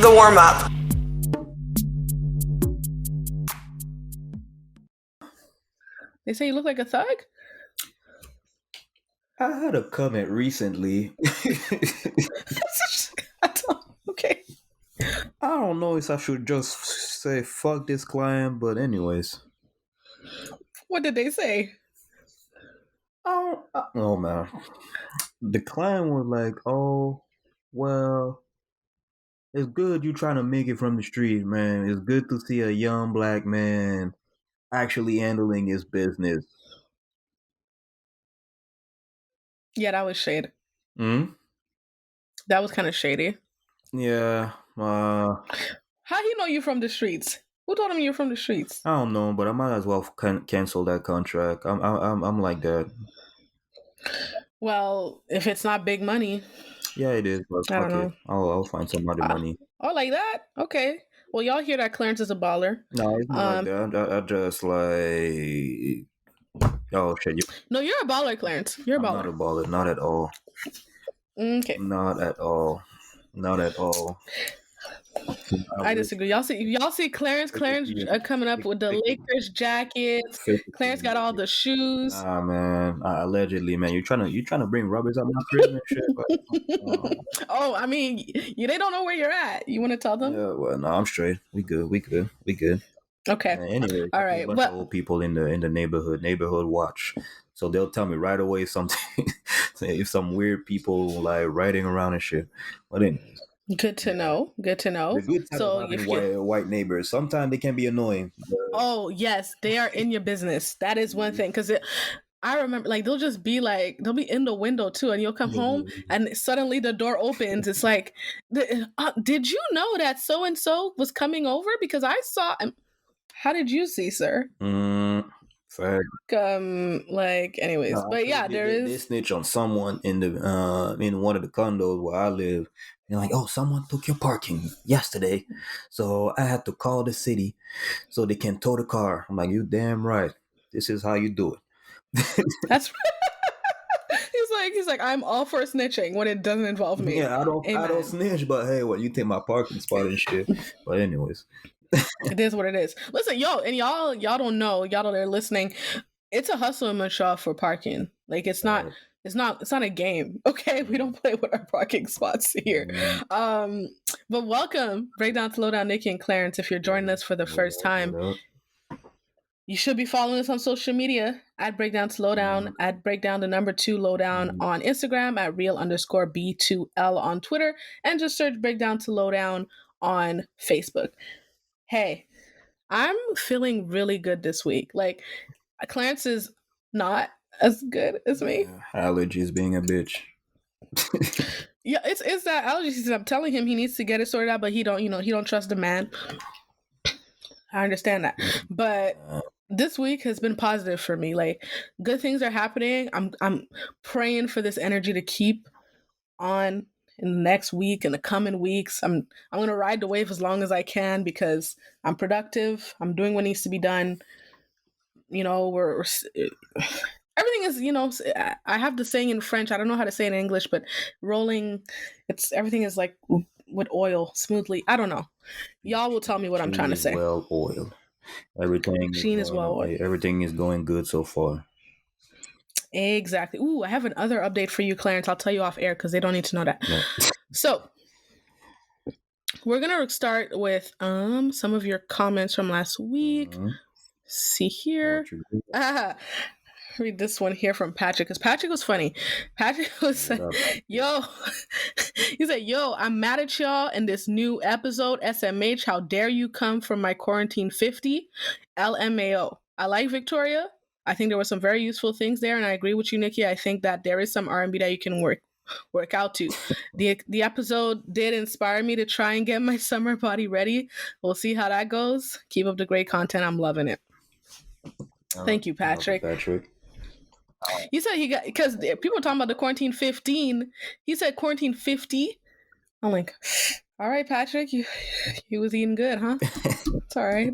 the warm-up. They say you look like a thug? I had a comment recently. Okay. I don't know if I should just say fuck this client, but anyways. What did they say? Oh man. The client was like, oh, well, it's good you trying to make it from the street, man. It's good to see a young black man actually handling his business. Yeah, that was shade. Hmm? That was kind of shady. Yeah. How he know you from the streets? Who told him you're from the streets? I don't know, but I might as well cancel that contract. I'm like that. Well, if it's not big money. Yeah, it is, but I don't fuck know. it. I'll find some other money. Oh, like that? Okay. Well, y'all hear that Clarence is a baller. No, it's not like that. I just like... Oh, shit. No, you're a baller, Clarence. You're a baller. I'm not a baller. Not at all. Okay. Not at all. Not at all. I disagree. Y'all see Clarence coming up with the Lakers jackets. Clarence got all the shoes. Ah man, allegedly, man. You trying to bring rubbers out my crib and shit? But, oh, I mean, they don't know where you're at. You want to tell them? Yeah, well, no, I'm straight. We good. Okay. Anyway, all right. But old people in the neighborhood watch, so they'll tell me right away something. If some weird people like riding around and shit. But anyways. Good to know. The good time so if white neighbors, sometimes they can be annoying. But... Oh yes, they are in your business. That is one thing, because I remember, like, they'll be in the window too, and you'll come home and suddenly the door opens. It's like, did you know that so and so was coming over? Because I saw. How did you see, sir? Anyways, but yeah, they snitch on someone in one of the condos where I live. They're like, oh, someone took your parking yesterday, so I had to call the city so they can tow the car. I'm like, you damn right. This is how you do it. That's he's like, I'm all for snitching when it doesn't involve me. Yeah, I don't snitch, but hey, you take my parking spot and shit. But anyways. It is what it is. Listen, and y'all don't know, y'all that are listening, it's a hustle in Montreal for parking. Like, it's not a game. Okay, we don't play with our parking spots here. But welcome, Breakdown to Lowdown, Nicky and Clarence. If you're joining us for the first time, you should be following us on social media at Breakdown to Lowdown, at Breakdown the number 2 Lowdown on Instagram, at real_B2L on Twitter, and just search Breakdown to Lowdown on Facebook. Hey, I'm feeling really good this week. Like, Clarence is not as good as me. Allergies being a bitch. Yeah, it's that allergy season. I'm telling him he needs to get it sorted out, but he don't trust the man. I understand that. But this week has been positive for me. Like, good things are happening. I'm praying for this energy to keep on in the next week and the coming weeks. I'm gonna ride the wave as long as I can because I'm productive. I'm doing what needs to be done. We're everything is, I have the saying in French. I don't know how to say it in English, but everything is like with oil smoothly. I don't know. Y'all will tell me what I'm trying to say. Well oiled. Everything is well oiled. Everything is going good so far. Exactly. Ooh, I have another update for you, Clarence. I'll tell you off air because they don't need to know that. No. So we're gonna start with some of your comments from last week. See here. Read this one here from Patrick, because Patrick was funny. Patrick was like, yo, he said, yo, I'm mad at y'all in this new episode, SMH, how dare you come from my quarantine 50, LMAO. I like Victoria. I think there were some very useful things there, and I agree with you, Nicky. I think that there is some R&B that you can work out to. The episode did inspire me to try and get my summer body ready. We'll see how that goes. Keep up the great content. I'm loving it. Thank you, Patrick. You said he got, because people are talking about the quarantine 15. He said quarantine 50. I'm like, all right, Patrick, he was eating good, huh? It's all right.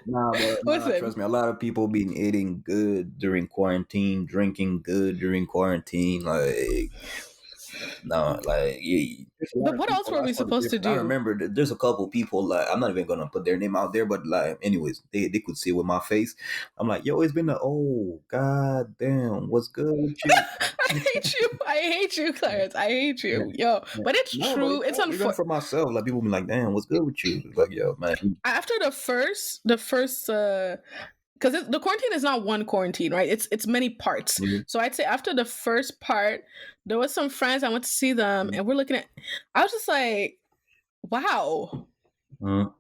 Trust me, a lot of people been eating good during quarantine, drinking good during quarantine. Like, No, like there's a lot But of what else people. were I we saw the supposed to different. I do? remember there's a couple people. Like I'm not even gonna put their name out there, but like, anyways, they could see with my face. I'm like, yo, it's been a oh god damn, what's good with you? I hate you. I hate you, Clarence. I hate you. Yo. Yeah. But it's No, but true. It's even unfortunate. for myself, like people be like, damn, what's good with you? It's like, yo, man. After the first because the quarantine is not one quarantine, right? It's many parts. Mhm. So I'd say after the first part, there was some friends I went to see them, and we're looking at. I was just like, wow, Mhm.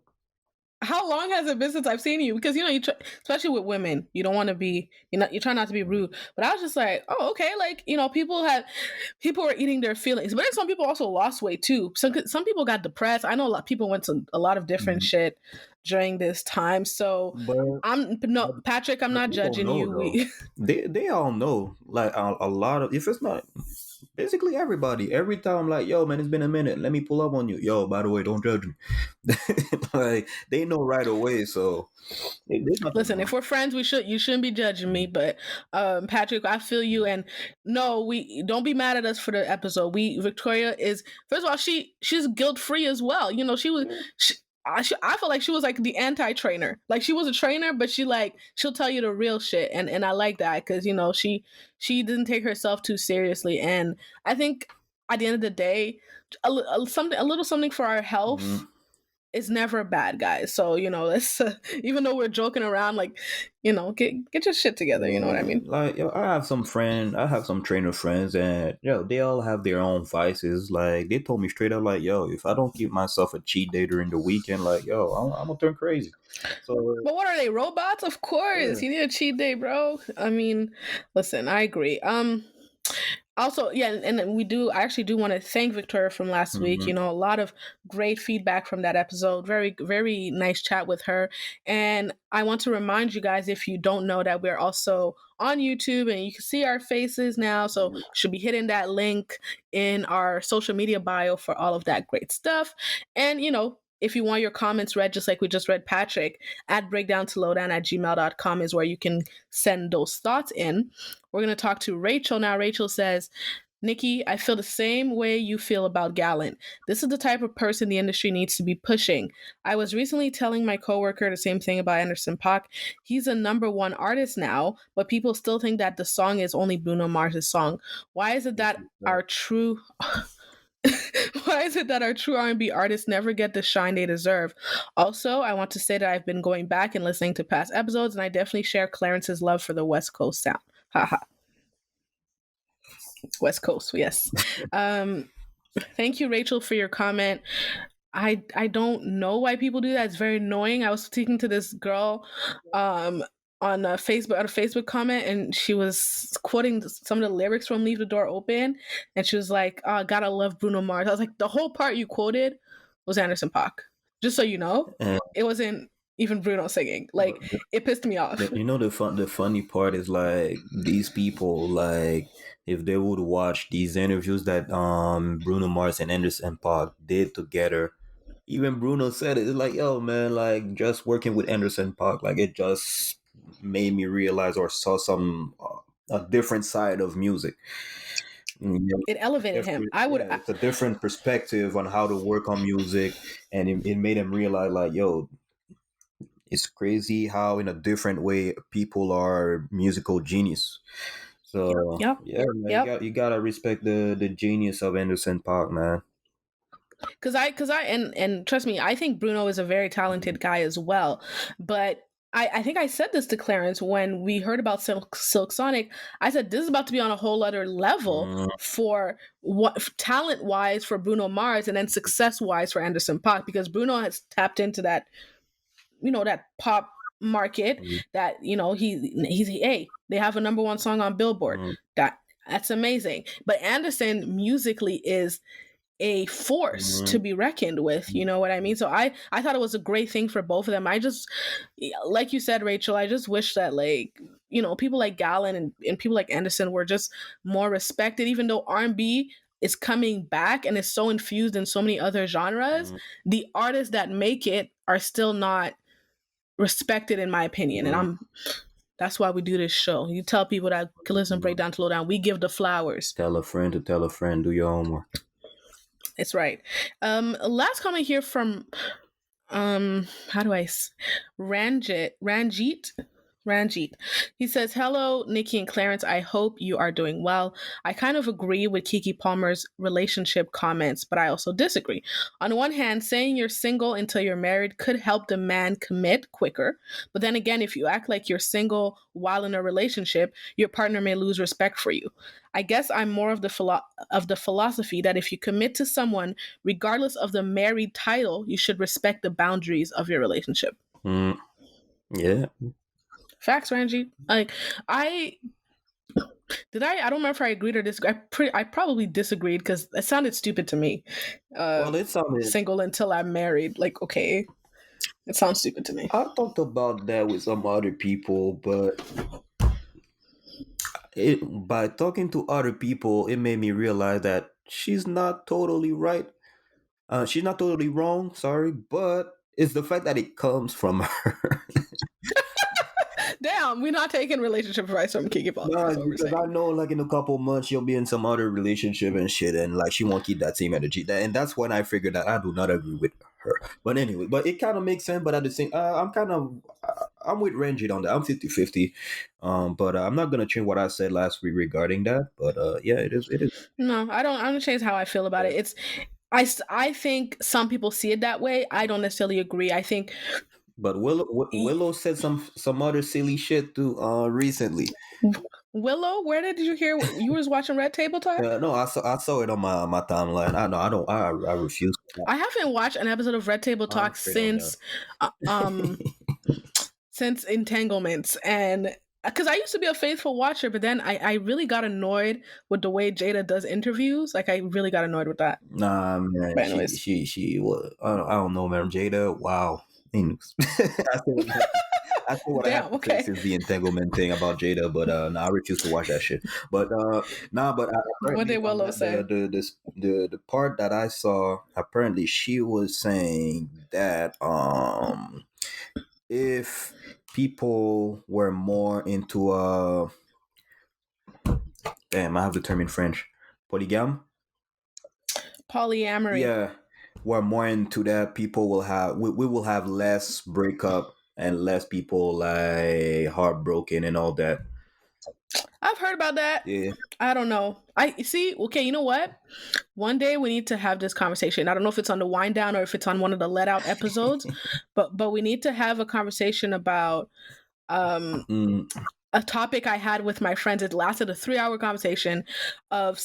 how long has it been since I've seen you? Because especially with women, you don't want to be, you try not to be rude. But I was just like, oh, okay, like people were eating their feelings. But then some people also lost weight too. Some people got depressed. I know a lot of people went to a lot of different Mhm. shit during this time. So But I'm no Patrick. I'm but not people judging know you. though. We They all know. Like a lot of, if it's not basically everybody. Every time, like, yo, man, it's been a minute. Let me pull up on you. Yo, by the way, don't judge me. Like they know right away. So there's nothing listen. If wrong. we're friends, you shouldn't be judging me. But Patrick, I feel you. And no, we don't be mad at us for the episode. Victoria is first of all she's guilt free as well. She was. I feel like she was like the anti-trainer. Like she was a trainer, but she'll tell you the real shit, and I like that because she didn't take herself too seriously, and I think at the end of the day, a little something for our health Mhm. is never bad, guys. So let's even though we're joking around, like get your shit together. You know what I Yeah, mean? like yo, I have some trainer friends, and they all have their own vices. Like they told me straight up, like, yo, if I don't give myself a cheat day during the weekend, like, yo, I'm gonna turn crazy. So But what are they, robots? Of course, yeah. you need a cheat day, bro. I mean, listen, I agree. Also, yeah, and I actually do want to thank Victoria from last week. Mhm. A lot of great feedback from that episode. Very, very nice chat with her. And I want to remind you guys, if you don't know, that we're also on YouTube and you can see our faces now. So you should be hitting that link in our social media bio for all of that great stuff. And, if you want your comments read, just like we just read Patrick, at breakdowntolowdown@gmail.com is where you can send those thoughts in. We're going to talk to Rachel now. Rachel says, Nikki, I feel the same way you feel about Gallant. This is the type of person the industry needs to be pushing. I was recently telling my coworker the same thing about Anderson .Paak. He's a number one artist now, but people still think that the song is only Bruno Mars' song. Why is it that our true why is it that our true R&B artists never get the shine they deserve? Also, I want to say that I've been going back and listening to past episodes, and I definitely share Clarence's love for the West Coast sound. Haha. West Coast, yes. Um, Thank you, Rachel, for your comment. I don't know why people do that. It's very annoying. I was speaking to this girl on a Facebook comment, and she was quoting some of the lyrics from "Leave the Door Open," and she was like, oh, "Gotta love Bruno Mars." I was like, the whole part you quoted was Anderson .Paak. Just so you know, And it wasn't even Bruno singing. Like it pissed me off. the funny part is, like, these people, like, if they would watch these interviews that Bruno Mars and Anderson .Paak did together, even Bruno said it. It's like, yo, man, like, just working with Anderson .Paak, like, it just made me realize or saw some a different side of music. Yeah, It elevated him. I would. it's a different perspective on how to work on music, and it made him realize, like, yo, it's crazy how in a different way people are musical genius. So Yep. yeah, man, Yep. you gotta respect the genius of Anderson .Paak, man. And trust me, I think Bruno is a very talented guy as well. But I think I said this to Clarence when we heard about Silk Sonic. I said this is about to be on a whole other level Mm, for what talent wise for Bruno Mars, and then success wise for Anderson .Paak, because Bruno has tapped into that pop market, that he's hey, they have a number one song on Billboard. mm, That's amazing. But Anderson musically is a force to mm, be reckoned with. You know what I mean? So I thought it was a great thing for both of them. I just, like you said, Rachel, I just wish that, like, people like Gallen and people like Anderson were just more respected, even though R&B is coming back and is so infused in so many other genres. mm, The artists that make it are still not respected, in my opinion, and mm. That's why we do this show. You tell people that listen, break down, slow down. We give the flowers. Tell a friend to tell a friend. Do your homework. It's right. Last comment here from how do I Ranjit. He says, "Hello, Nikki and Clarence. I hope you are doing well. I kind of agree with Kiki Palmer's relationship comments, but I also disagree. On one hand, saying you're single until you're married could help the man commit quicker. But then again, if you act like you're single while in a relationship, your partner may lose respect for you. I guess I'm more of the philosophy that if you commit to someone, regardless of the married title, you should respect the boundaries of your relationship." Yeah. Facts, Ranji. Like, I don't remember if I agreed or disagreed. I probably disagreed because it sounded stupid to me. Well, it sounded single until I'm married. Like, okay, it sounds stupid to me. I talked about that with some other people, but by talking to other people, it made me realize that she's not totally right. She's not totally wrong. Sorry, but it's the fact that it comes from her. Damn, we're not taking relationship advice from Kiki Palmer. No, because I know, like, in a couple months she'll be in some other relationship and shit, and like she won't keep that same energy. And that's when I figured that I do not agree with her. But anyway, but it kind of makes sense. But at the same, I'm with Ranjit on that. I'm 50-50. But I'm not gonna change what I said last week regarding that. But yeah, it is. No, I don't change how I feel about it. It's I think some people see it that way. I don't necessarily agree. I think. But Willow said some other silly shit too recently. Willow, where did you hear? You was watching Red Table Talk? No, I saw it on my timeline. I refuse. I haven't watched an episode of Red Table Talk since since Entanglements, and because I used to be a faithful watcher, but then I really got annoyed with the way Jada does interviews. Like, I really got annoyed with that. Nah, man, but anyways. she was, I don't know, man. Jada, wow. I see what I have to say since the entanglement thing about Jada, but I refuse to watch that shit. But what did Willow say? The part that I saw, apparently she was saying that if people were more into damn, I have the term in French, polyamory. Yeah. We're more into that, people will have we will have less breakup and less people like heartbroken and all that. I've heard about that. Yeah. I don't know. I see. Okay, you know what? One day we need to have this conversation. I don't know if it's on the wind down or if it's on one of the let out episodes, but we need to have a conversation about a topic I had with my friends. It lasted a 3-hour conversation of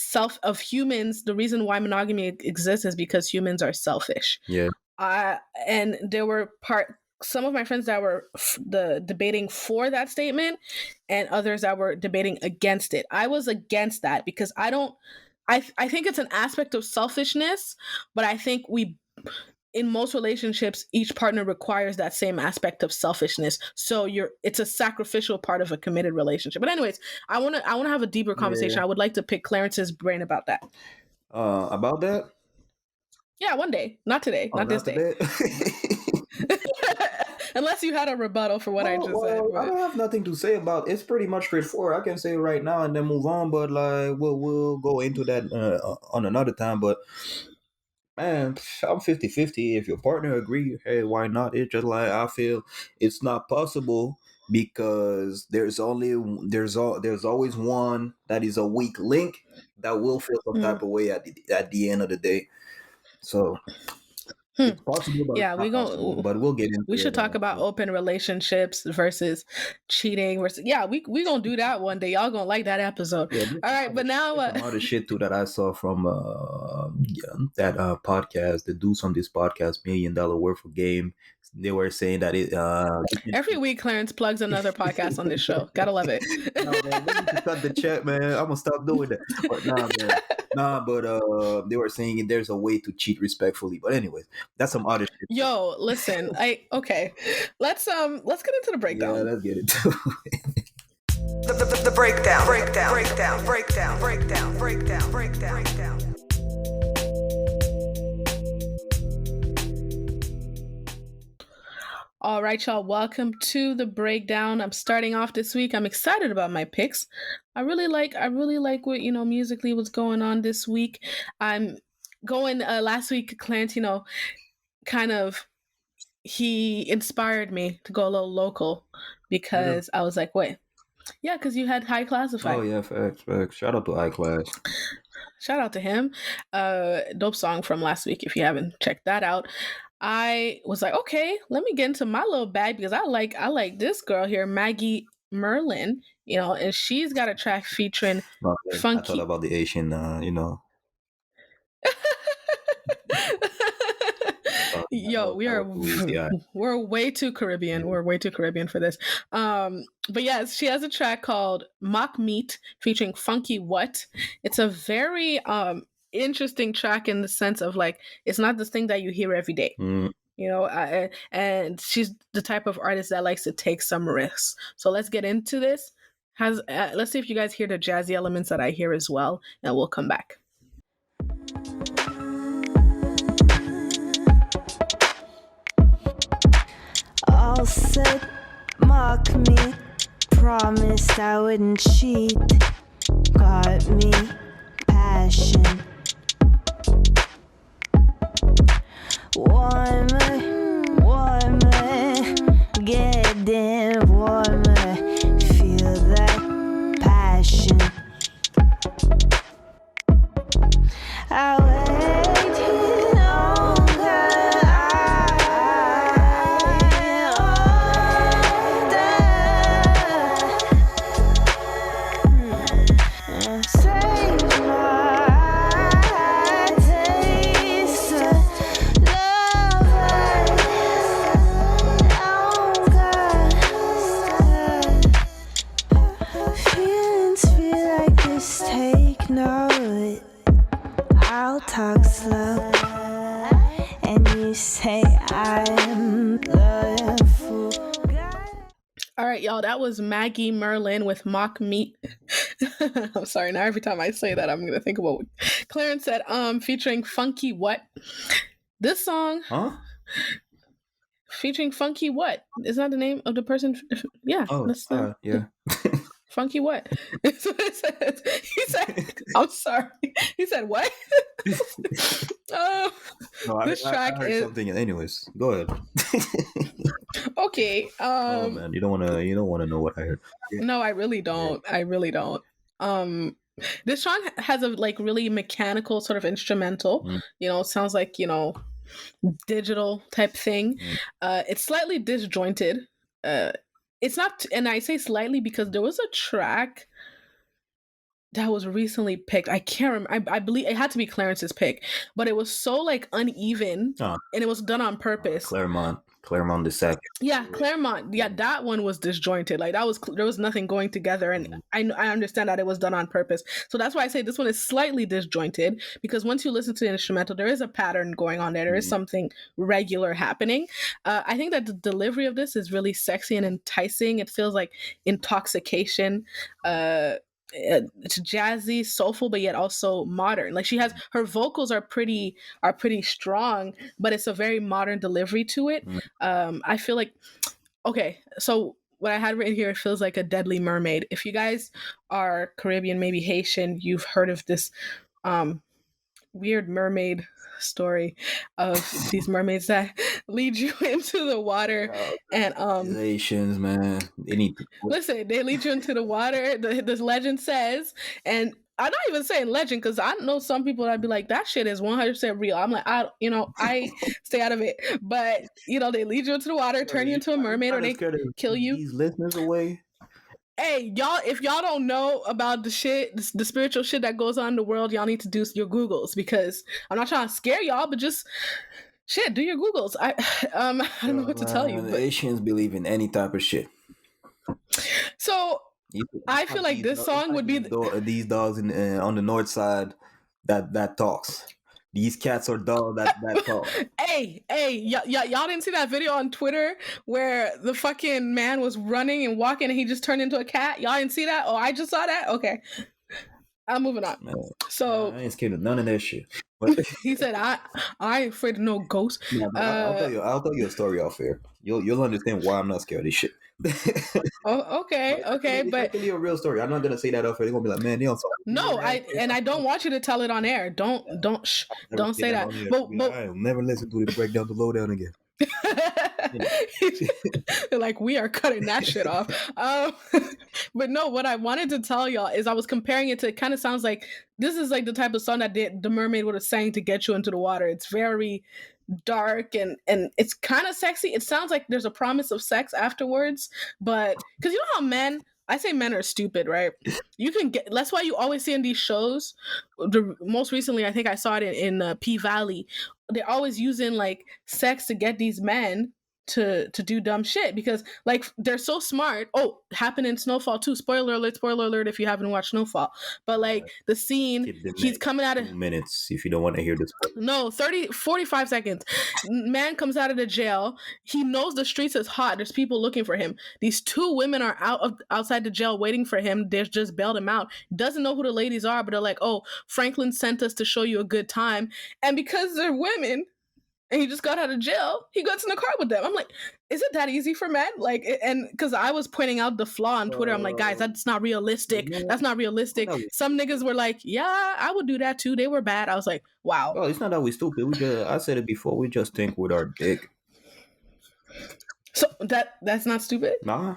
humans. The reason why monogamy exists is because humans are selfish. Yeah. And there were some of my friends that were debating for that statement, and others that were debating against it. I was against that because I think it's an aspect of selfishness, but I think in most relationships, each partner requires that same aspect of selfishness. So it's a sacrificial part of a committed relationship. But anyways, I want to have a deeper conversation. Yeah. I would like to pick Clarence's brain about that. About that? Yeah, one day. Not today. Not this day. Unless you had a rebuttal for what I just said. But I don't have nothing to say about it. It's pretty much straightforward. I can say it right now and then move on, but like we'll go into that on another time. But man, I'm 50-50. If your partner agree, hey, why not? It's just like I feel it's not possible because there's always one that is a weak link that will feel some type of way at the end of the day. So it's possible, but yeah, but we'll get into it. We should talk about open relationships versus cheating versus we gonna do that one day. Y'all gonna like that episode. Yeah, all right, but now some other shit too that I saw from that podcast, the dudes on this podcast, $1 Million Worth of Game. They were saying that it every week Clarence plugs another podcast on this show. Gotta love it. No, man, we need to cut the chat, man. I'm gonna stop doing that. But they were saying there's a way to cheat respectfully. But anyways, that's some other shit. Yo, listen, okay. Let's get into the breakdown. Yeah, let's get into it. The breakdown. All right, y'all. Welcome to the breakdown. I'm starting off this week. I'm excited about my picks. I really like what musically was going on this week. I'm going last week. Clarence, kind of he inspired me to go a little local because I was like, wait, yeah, because you had High Classified. Oh yeah, facts. Shout out to High Class. Shout out to him. Dope song from last week. If you haven't checked that out. I was like, okay, let me get into my little bag because I like this girl here, Maggie Merlin, and she's got a track featuring I Funky. thought about the Asian, Yo, we're way too Caribbean. We're way too Caribbean for this. But yes, she has a track called Mock Meat featuring Funky What. It's a very interesting track in the sense of like it's not this thing that you hear every day. And she's the type of artist that likes to take some risks. So let's get into this. Let's see if you guys hear the jazzy elements that I hear as well, and we'll come back. All said, mock me, promised I wouldn't cheat, got me passion. Warmer, getting warmer, feel that passion. I waited longer, save my taste, feelings feel like this, take note. I'll talk slow, and you say I'm the fool. All right, y'all, that was Maggie Merlin with Mock Meat. I'm sorry, now every time I say that, I'm going to think about what Clarence said, featuring Funky What. This song, featuring Funky What? Is that the name of the person? Yeah. Yeah. Funky What? That's what it says. He said, I'm sorry. He said, what? This track I heard is something. Anyways, go ahead. okay. Oh man, you don't want to know what I heard. Yeah. No, I really don't. I really don't. This song has a like really mechanical sort of instrumental. It sounds like digital type thing. It's slightly disjointed. It's not, and I say slightly because there was a track that was recently picked. I can't remember. I believe it had to be Clarence's pick, but it was so like uneven, and it was done on purpose. Claremont the second. Yeah, Claremont. Yeah, that one was disjointed. Like there was nothing going together, and I understand that it was done on purpose. So that's why I say this one is slightly disjointed because once you listen to the instrumental, there is a pattern going on there. There is something regular happening. I think that the delivery of this is really sexy and enticing. It feels like intoxication. It's jazzy, soulful, but yet also modern. Like her vocals are pretty strong, but it's a very modern delivery to it. I feel like, okay, so what I had written here, it feels like a Deadly Mermaid. If you guys are Caribbean, maybe Haitian, you've heard of this weird mermaid story of these mermaids that lead you into the water, and Haitians, man, they need to listen. They lead you into the water. This legend says, and I'm not even saying legend because I know some people that'd be like, that shit is 100% real. I'm like, I stay out of it. But they lead you into the water, turn you into a mermaid, or they kill you. These listeners away. Hey, y'all, if y'all don't know about the spiritual shit that goes on in the world, y'all need to do your Googles, because I'm not trying to scare y'all, but just shit, do your Googles. I don't know what to tell you. The Asians believe in any type of shit. So I feel like this song would be these dogs on the north side that talks. These cats are dogs that talk. Hey, y'all didn't see that video on Twitter where the fucking man was running and walking and he just turned into a cat? Y'all didn't see that? Oh, I just saw that? Okay. I'm moving on. Man, So I ain't scared of none of that shit. But he said, I ain't afraid of no ghost. nah, but I'll tell you a story off air. You'll understand why I'm not scared of this shit. Oh, okay, okay, It's but actually a real story. I'm not gonna say that off air. They're gonna be like, man, they don't talk. no, I don't want you to tell it on air. Don't Never say that. on here. But I'll never listen to the breakdown, the lowdown again. like we are cutting that shit off. But no, what I wanted to tell y'all is I was comparing it to. It kind of sounds like this is like the type of song that the mermaid would have sang to get you into the water. It's very dark and it's kind of sexy. It sounds like there's a promise of sex afterwards, but because you know how men. I say men are stupid, right? You can get. That's why you always see in these shows. Most recently, I think I saw it in P Valley. They're always using like sex to get these men to do dumb shit because like they're so smart. Oh, happened in Snowfall too. Spoiler alert if you haven't watched Snowfall. But like the scene, he's coming out of 2 minutes if you don't want to hear this. no 45 seconds. Man comes out of the jail. He knows the streets is hot. There's people looking for him. These two women are outside the jail waiting for him. They've just bailed him out. Doesn't know who the ladies are, but they're like, oh, Franklin sent us to show you a good time. And because they're women and he just got out of jail, he gets in the car with them. I'm like, is it that easy for men? Like, and because I was pointing out the flaw on Twitter, I'm like, guys, that's not realistic. That's not realistic. Some niggas were like, yeah, I would do that too. They were bad. I was like, wow. Oh, it's not that we stupid. I said it before. We just think with our dick. So that's not stupid? Nah.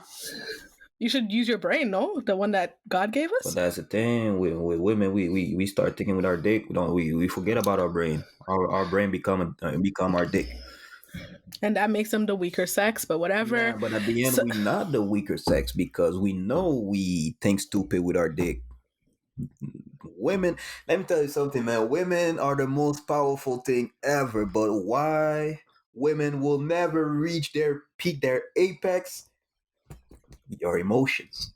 You should use your brain, no? The one that God gave us? But that's the thing with women. We start thinking with our dick. We forget about our brain. Our brain become our dick. And that makes them the weaker sex, but whatever. Yeah, but at the end, we're not the weaker sex because we know we think stupid with our dick. Women, let me tell you something, man. Women are the most powerful thing ever. But why women will never reach their peak, their apex? Your emotions.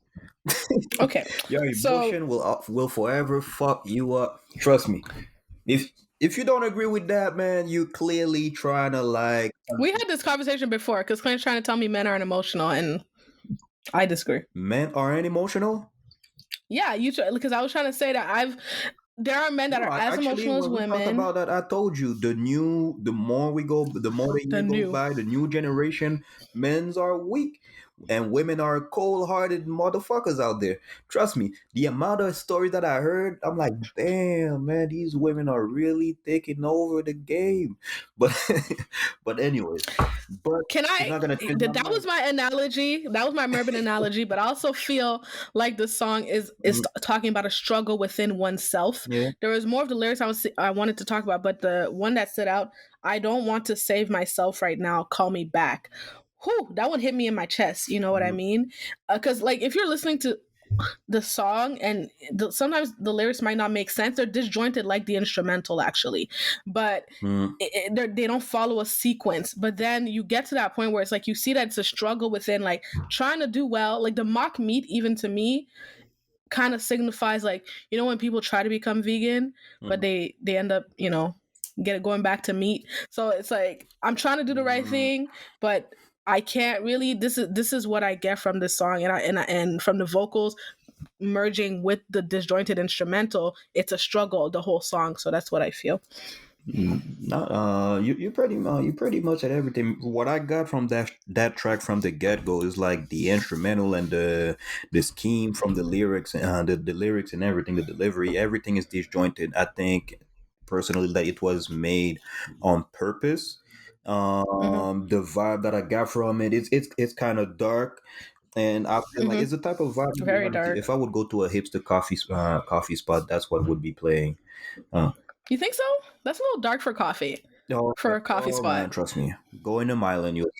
Okay. Your emotion will forever fuck you up. Trust me. If you don't agree with that, man, you clearly trying to like. We had this conversation before because Clint's trying to tell me men aren't emotional, and I disagree. Men aren't emotional? Yeah, because I was trying to say that there are men that are as emotional as women. Talk about that. I told you the more the more go by, the new generation, men's are weak. And women are cold-hearted motherfuckers out there. Trust me, the amount of stories that I heard, I'm like, damn, man, these women are really taking over the game. But, but anyways, that was my analogy. That was my Merlin analogy. But I also feel like the song is talking about a struggle within oneself. Yeah. There was more of the lyrics I wanted to talk about, but the one that stood out, I don't want to save myself right now. Call me back. Whew, that one hit me in my chest. You know what I mean? Because like if you're listening to the song and sometimes the lyrics might not make sense, they're disjointed like the instrumental actually, but they don't follow a sequence. But then you get to that point where it's like you see that it's a struggle within like trying to do well. Like the mock meat, even to me, kind of signifies like, you know, when people try to become vegan, but they end up, you know, going back to meat. So it's like I'm trying to do the right thing, but I can't really. This is what I get from this song, and from the vocals merging with the disjointed instrumental. It's a struggle the whole song, so that's what I feel. You pretty much at everything. What I got from that track from the get go is like the instrumental and the scheme from the lyrics and the lyrics and everything, the delivery, everything is disjointed. I think personally that it was made on purpose. The vibe that I got from it, it's kind of dark, and I feel like it's the type of vibe. Very dark. If I would go to a hipster coffee spot, that's what would be playing. You think so? That's a little dark for coffee. For a coffee spot. Man, trust me. Go in the mile and you.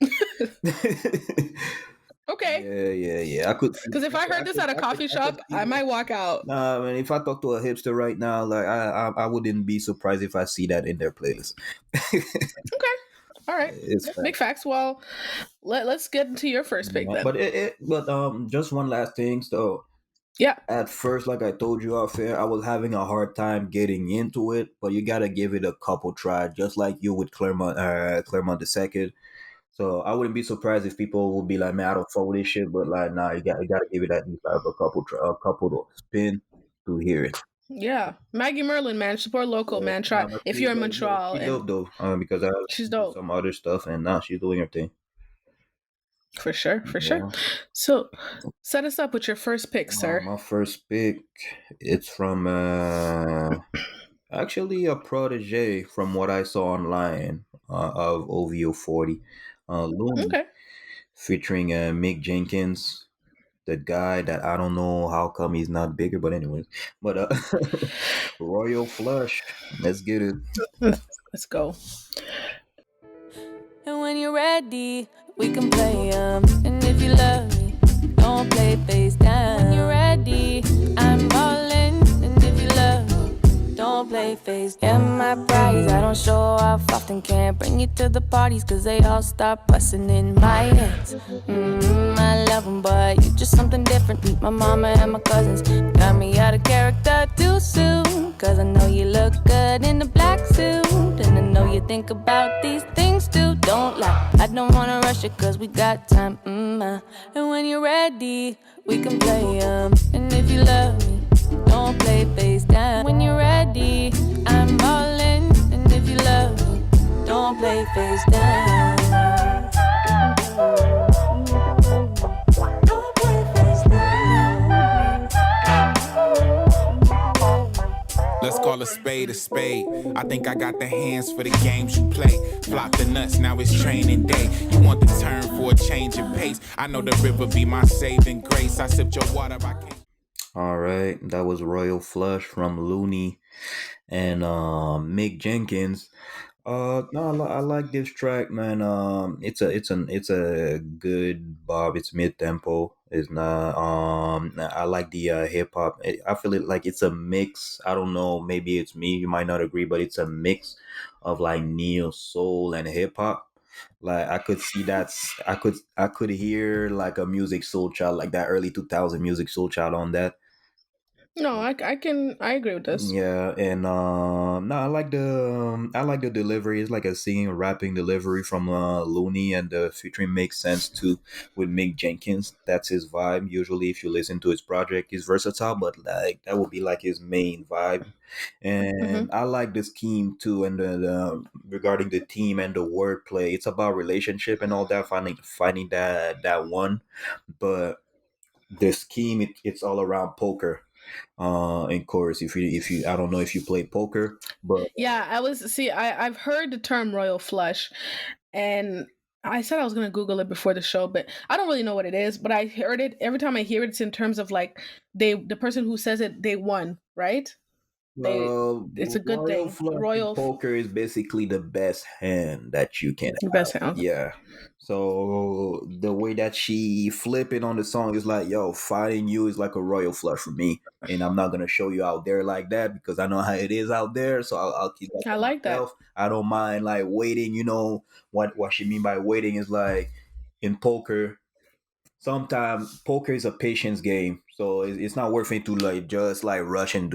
Okay. Yeah. I could. Because if I heard this at a coffee shop, I might walk out. Nah, man. If I talk to a hipster right now, like I wouldn't be surprised if I see that in their playlist. Okay. All right. Big facts. Well, let's get into your first pick then. But just one last thing. So yeah. At first, like I told you off air, I was having a hard time getting into it, but you gotta give it a couple tries, just like you with Claremont the second. So I wouldn't be surprised if people would be like, "Man, I don't fuck with this shit," but like, nah, you gotta give it at least like a couple spin to hear it. Yeah, Maggie Merlin, man, support local, Yeah, man. nah, Try but if you're in Montreal, she and dope though. Because I she's listened to dope some other stuff, and now she's doing her thing. for sure, for sure. Yeah. So, set us up with your first pick, sir. My first pick, it's from actually a protege from what I saw online of OVO 40, Loony, Okay. featuring Mick Jenkins, the guy that I don't know how come he's not bigger, but anyways. But Royal Flush, let's get it. Let's go. And when you're ready, we can play 'em. And if you love me, don't play face down. When you're ready, I'm ballin'. And if you love me, don't play face down. And my prize, I don't show off often. Can't bring you to the parties, cause they all start bustin' in my hands. I love 'em, but you just something different. Meet my mama and my cousins. Got me out of character too soon. Cause I know you look good in the black suit. And I know you think about these things too. Don't lie, I don't wanna rush it cause we got time. And when you're ready, we can play 'em. And if you love me, don't play face down. When you're ready, I'm ballin'. And if you love me, don't play face down. Don't play face down. Let's call a spade a spade. I think I got the hands for the games you play. Flop the nuts, now it's training day. You want the turn for a change in pace. I know the river be my saving grace. I sipped your water, I can't. All right, that was Royal Flush from Loony and Mick Jenkins. No, I like this track, man. It's a good bop. It's mid tempo. It's not. I like the hip hop. I feel it like it's a mix. I don't know. Maybe it's me. You might not agree, but it's a mix of like neo soul and hip hop. Like I could see I could hear like a music soul child, like that early 2000 music soul child on that. No, I agree with this. Yeah, and no, I like the delivery. It's like a singing, rapping delivery from Looney, and the featuring makes sense too with Mick Jenkins. That's his vibe. Usually, if you listen to his project, he's versatile, but like that would be like his main vibe. Hmm. And I like the scheme too, and the regarding the team and the wordplay. It's about relationship and all that, finding that one, but the scheme it's all around poker in chorus. If you I don't know if you play poker, but Yeah, I've heard the term royal flush, and I said I was gonna Google it before the show, but I don't really know what it is. But I heard it every time I hear it. It's in terms of like the person who says it, they won, right? They It's a good Royal thing. Flush in poker is basically the best hand that you can have. Best sound. Yeah. So the way that she flip it on the song is like, yo, fighting you is like a royal flush for me, and I'm not gonna show you out there like that because I know how it is out there. So I'll keep that I to like that. myself. I don't mind like waiting. You know what she mean by waiting is like in poker sometimes poker is a patience game, so it's not worth it to like just like rush and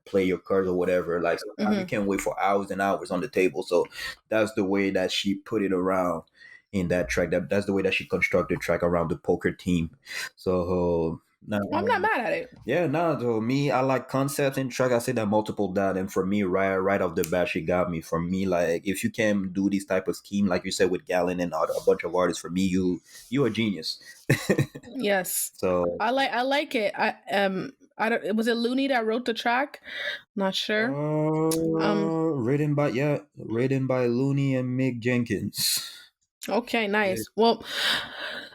play your cards or whatever. Like sometimes you Hmm. can wait for hours and hours on the table. So that's the way that she put it around in that track. That's the way that she constructed the track around the poker team. So now I'm not mad at it. yeah, no, so me, I like concepts in track. I say that multiple that, and for me, right off the bat, she got me. For me, like if you can do this type of scheme, like you said with Gallon and a bunch of artists, for me, you a genius. Yes, So, I like it. I don't. Was it Looney that wrote the track? Not sure. Um. written by Looney and Mick Jenkins. Okay. Yeah, Nice. Well,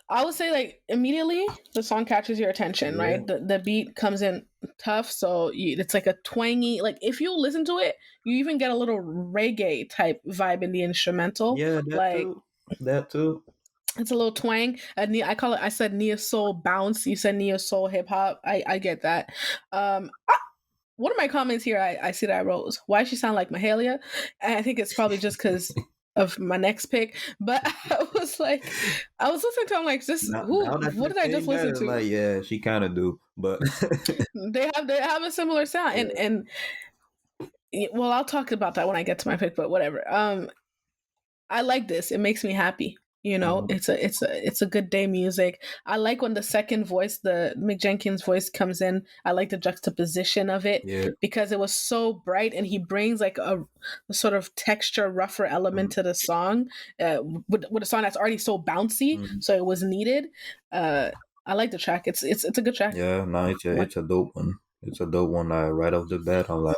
I would say like immediately the song catches your attention, yeah, right? The beat comes in tough, so it's like a twangy. Like if you listen to it, you even get a little reggae type vibe in the instrumental. yeah, Like that too. it's a little twang. I call it. I said neo soul bounce. You said neo soul hip hop. I get that. One of my comments here, I see that I wrote was, why she sound like Mahalia? And I think it's probably just because of my next pick. But I was listening to, I'm like, this Now that what you're did I just saying that, listen it's to? like, yeah, she kind of do, but They have a similar sound, and well, I'll talk about that when I get to my pick. But whatever. I like this. It makes me happy. You know, it's a good day music. I like when the second voice, the Mick Jenkins voice comes in. I like the juxtaposition of it Yeah. because it was so bright, and he brings like a sort of texture, rougher element to the song with a song that's already so bouncy. So it was needed. I like the track. It's a good track. Yeah, no, it's a dope one. It's a dope one. Right off the bat, I'm like,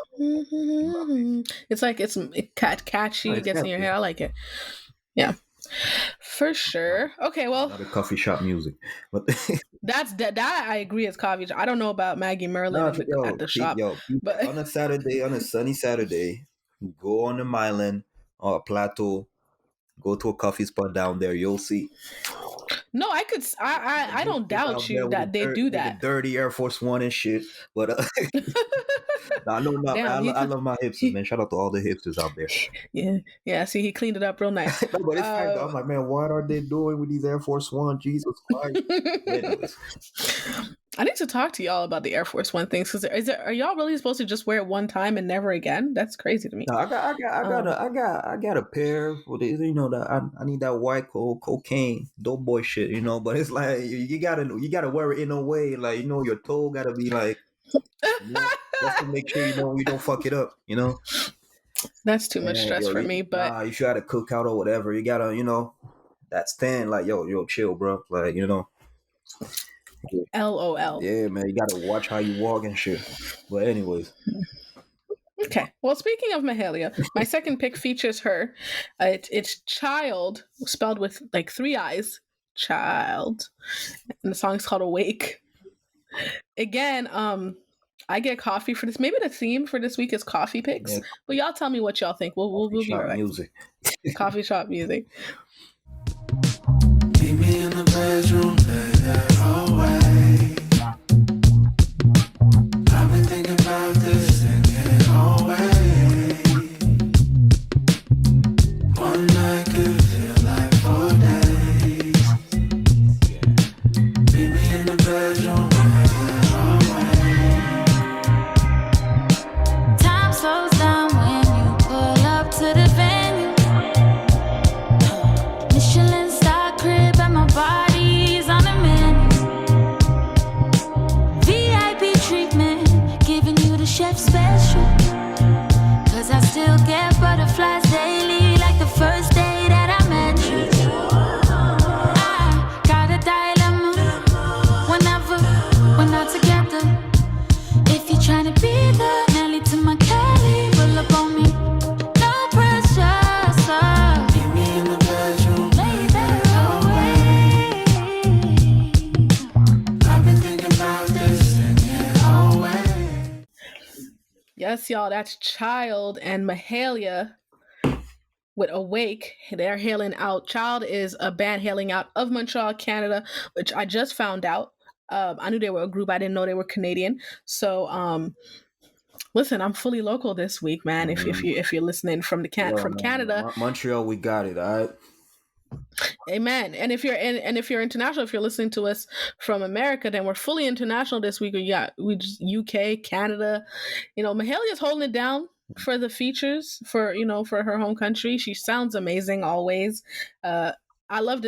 It's like it's catchy. It it's gets in your catchy. head. I like it. Yeah. For sure. Okay, well, Not a coffee shop music, but that I agree is coffee. I don't know about Maggie Merlin at the shop, but on a sunny Saturday, go on the Myland or a plateau, go to a coffee spot down there. You'll see. no, I don't doubt you that they do that. The dirty Air Force One and shit. But I know not. Damn, I love my hipsters, man. Shout out to all the hipsters out there. Yeah. See, he cleaned it up real nice. No, but it's fact, I'm like, man, what are they doing with these Air Force One? Jesus Christ. Anyways. I need to talk to y'all about the Air Force One things because are y'all really supposed to just wear it one time and never again? That's crazy to me. No, I got a pair for the, that I need that white cocaine dope boy shit, but it's like you gotta wear it in a way like your toe gotta be like just to make sure you don't fuck it up, That's too much stress for me, but if you had a cookout or whatever, you gotta that stand like yo chill, bro, like LOL. Yeah, man, you gotta watch how you walk and shit. But anyways. Okay. Well, speaking of Mahalia, my second pick features her. It's Chiiild, spelled with like 3 I's. Chiiild. And the song's called Awake. Again, I get coffee for this. Maybe the theme for this week is coffee picks. Yeah. But y'all tell me what y'all think. We'll be right back. Music. Coffee shop music. Keep me in the bedroom, away. I've been thinking about this, thinking away. One night could feel like 4 days. Keep me in the bedroom, away. Time slows down when you pull up to the venue. Michelin star crib and my body's on the menu. VIP treatment, giving you the chef special. Cause I still get butterflies daily, like the first day that I met you. I got a dilemma, whenever we're not together. If you're trying to be the Nelly to my Kelly, pull up on me, no pressure, sir. Keep me in the bedroom, Lay there away. I've been thinking about this, thinking away. Yes, y'all, that's Chiiild and Mahalia with Awake. They're hailing out. Chiiild is a band hailing out of Montreal, Canada, which I just found out. I knew they were a group. I didn't know they were Canadian. So, listen, I'm fully local this week, man. If you're listening from Canada, Montreal, we got it. All right. Amen. And if you're international, if you're listening to us from America, then we're fully international this week. We just UK, Canada. Mahalia's holding it down for the features for her home country. She sounds amazing always. I love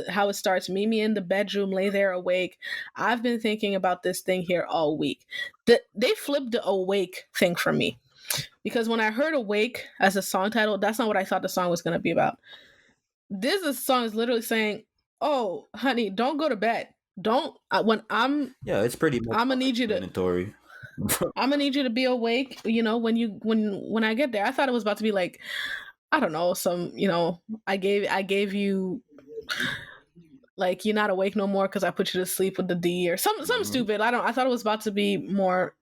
how it starts. Meet me in the bedroom, lay there awake. I've been thinking about this thing here all week. They flipped the awake thing for me because when I heard awake as a song title, that's not what I thought the song was going to be about. This song is literally saying, "Oh, honey, don't go to bed. Don't when I'm it's pretty much I'm gonna need you to I'm gonna need you to be awake. When I get there." I thought it was about to be like, I don't know, some I gave you like you're not awake no more because I put you to sleep with the D or something stupid. I thought it was about to be more.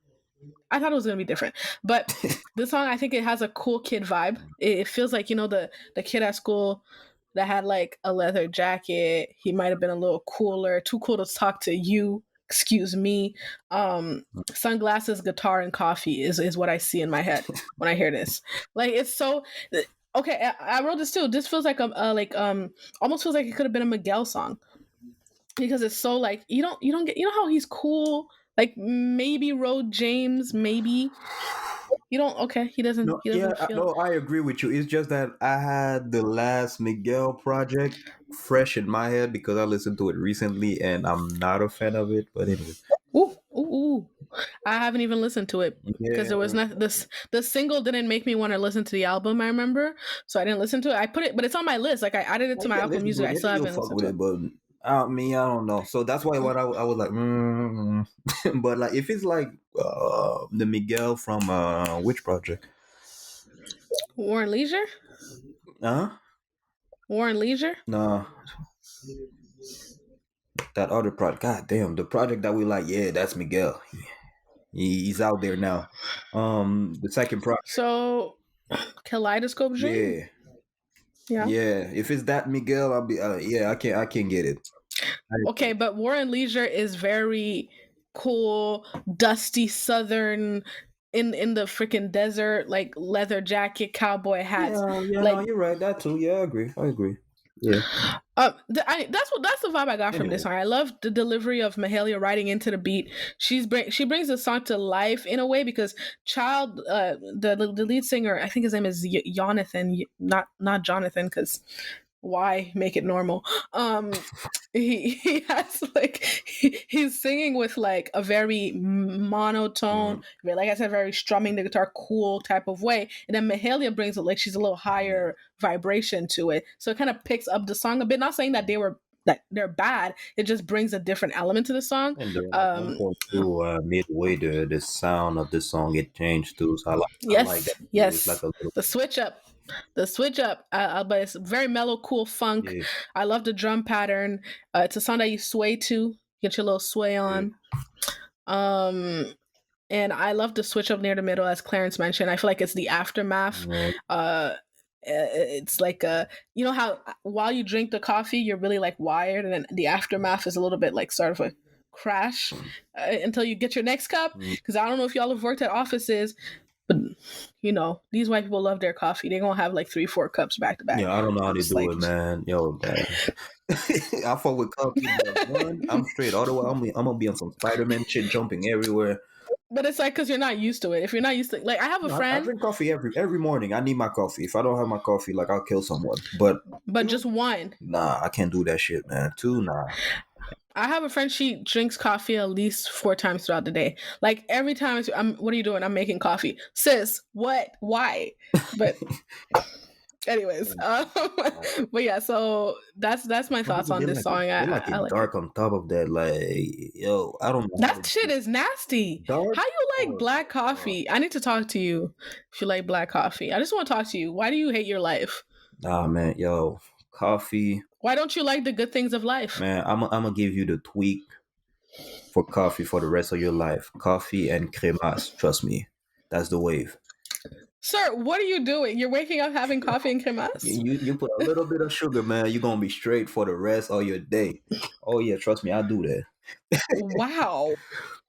I thought it was gonna be different, but this song I think it has a cool kid vibe. It feels like the kid at school that had like a leather jacket. He might have been a little cooler, too cool to talk to you. Excuse me. Sunglasses, guitar, and coffee is what I see in my head when I hear this. Like it's so okay. I wrote this too. This feels like almost feels like it could have been a Miguel song because it's so like you don't get how he's cool. Like maybe Road James, maybe You don't. Okay, he doesn't. No, He yeah, doesn't feel. no, I agree with you. It's just that I had the last Miguel project fresh in my head because I listened to it recently, and I'm not a fan of it. But anyway, Ooh, ooh, ooh. I haven't even listened to it because yeah, there was not this. The single didn't make me want to listen to the album. I remember, so I didn't listen to it. I put it, but it's on my list. Like I added it to you my can Apple listen to Music. it. I Maybe still you'll haven't fuck listened with to it, it. but me, I don't know. So that's why what I was like, but like if it's like the Miguel from which project? Warren Leisure. Huh? Warren Leisure. No, that other project. God damn, the project that we like. Yeah, that's Miguel. He's out there now. The second project. So, Kaleidoscope Dream. Yeah, Yeah. yeah. If it's that Miguel, I'll be. Yeah, I can't get it. Okay, but Warren Leisure is very cool, dusty Southern in the freaking desert, like leather jacket, cowboy hats, Yeah, no, like you're right. That too. Yeah, I agree. I agree. Yeah. that's the vibe I got from this Anyway, song. I love the delivery of Mahalia writing into the beat. She brings the song to life in a way because Child, the lead singer, I think his name is Jonathan, not Jonathan, because why make it normal? He has like he's singing with like a very monotone, mhm. like I said, very strumming the guitar, cool type of way, and then Mahalia brings it like she's a little higher vibration to it, so it kind of picks up the song a bit. Not saying that they're bad, it just brings a different element to the song. And then at one point too, midway the sound of the song it changed too. So I like Yes, that too. It's like yes, a little the switch up. The switch up, but it's very mellow, cool funk. yeah, I love the drum pattern. It's a song that you sway to, get your little sway yeah. on. Um, and I love the switch up near the middle, as Clarence mentioned. I feel like it's the aftermath. Yeah. It's like you know how while you drink the coffee, you're really like wired, and then the aftermath is a little bit like sort of a crash until you get your next cup. Mm. Because I don't know if y'all have worked at offices, but you know these white people love their coffee. They're gonna have like 3-4 cups back to back. Yeah, I don't know how I'm they just do like, it, man. Yo, man. I fuck with coffee, but one, I'm straight. Otherwise, I'm gonna be on some Spider-Man shit, jumping everywhere. but it's like because you're not used to it. If you're not used to, like, I have a No, I friend, drink coffee every morning. I need my coffee. If I don't have my coffee, like I'll kill someone. But but just one. nah, I can't do that shit, man. Two, nah. I have a friend. She drinks coffee at least 4 times throughout the day. Like every time, what are you doing? I'm making coffee, sis. What? Why? But anyways, but yeah. So that's my Some thoughts people on this song. they like I it like it. dark on top of that. Like, yo, I don't know how That to shit do is nasty. dark. How you like Or, black coffee? I need to talk to you if you like black coffee. I just want to talk to you. Why do you hate your life? nah, man, yo, coffee, Why don't you like the good things of life? man. I'm gonna give you the tweak for coffee for the rest of your life. Coffee and cremas. Trust me, that's the wave. Sir, what are you doing? You're waking up having coffee and cremas? You put a little bit of sugar, man. You're gonna be straight for the rest of your day. Oh yeah, trust me, I do that. Wow.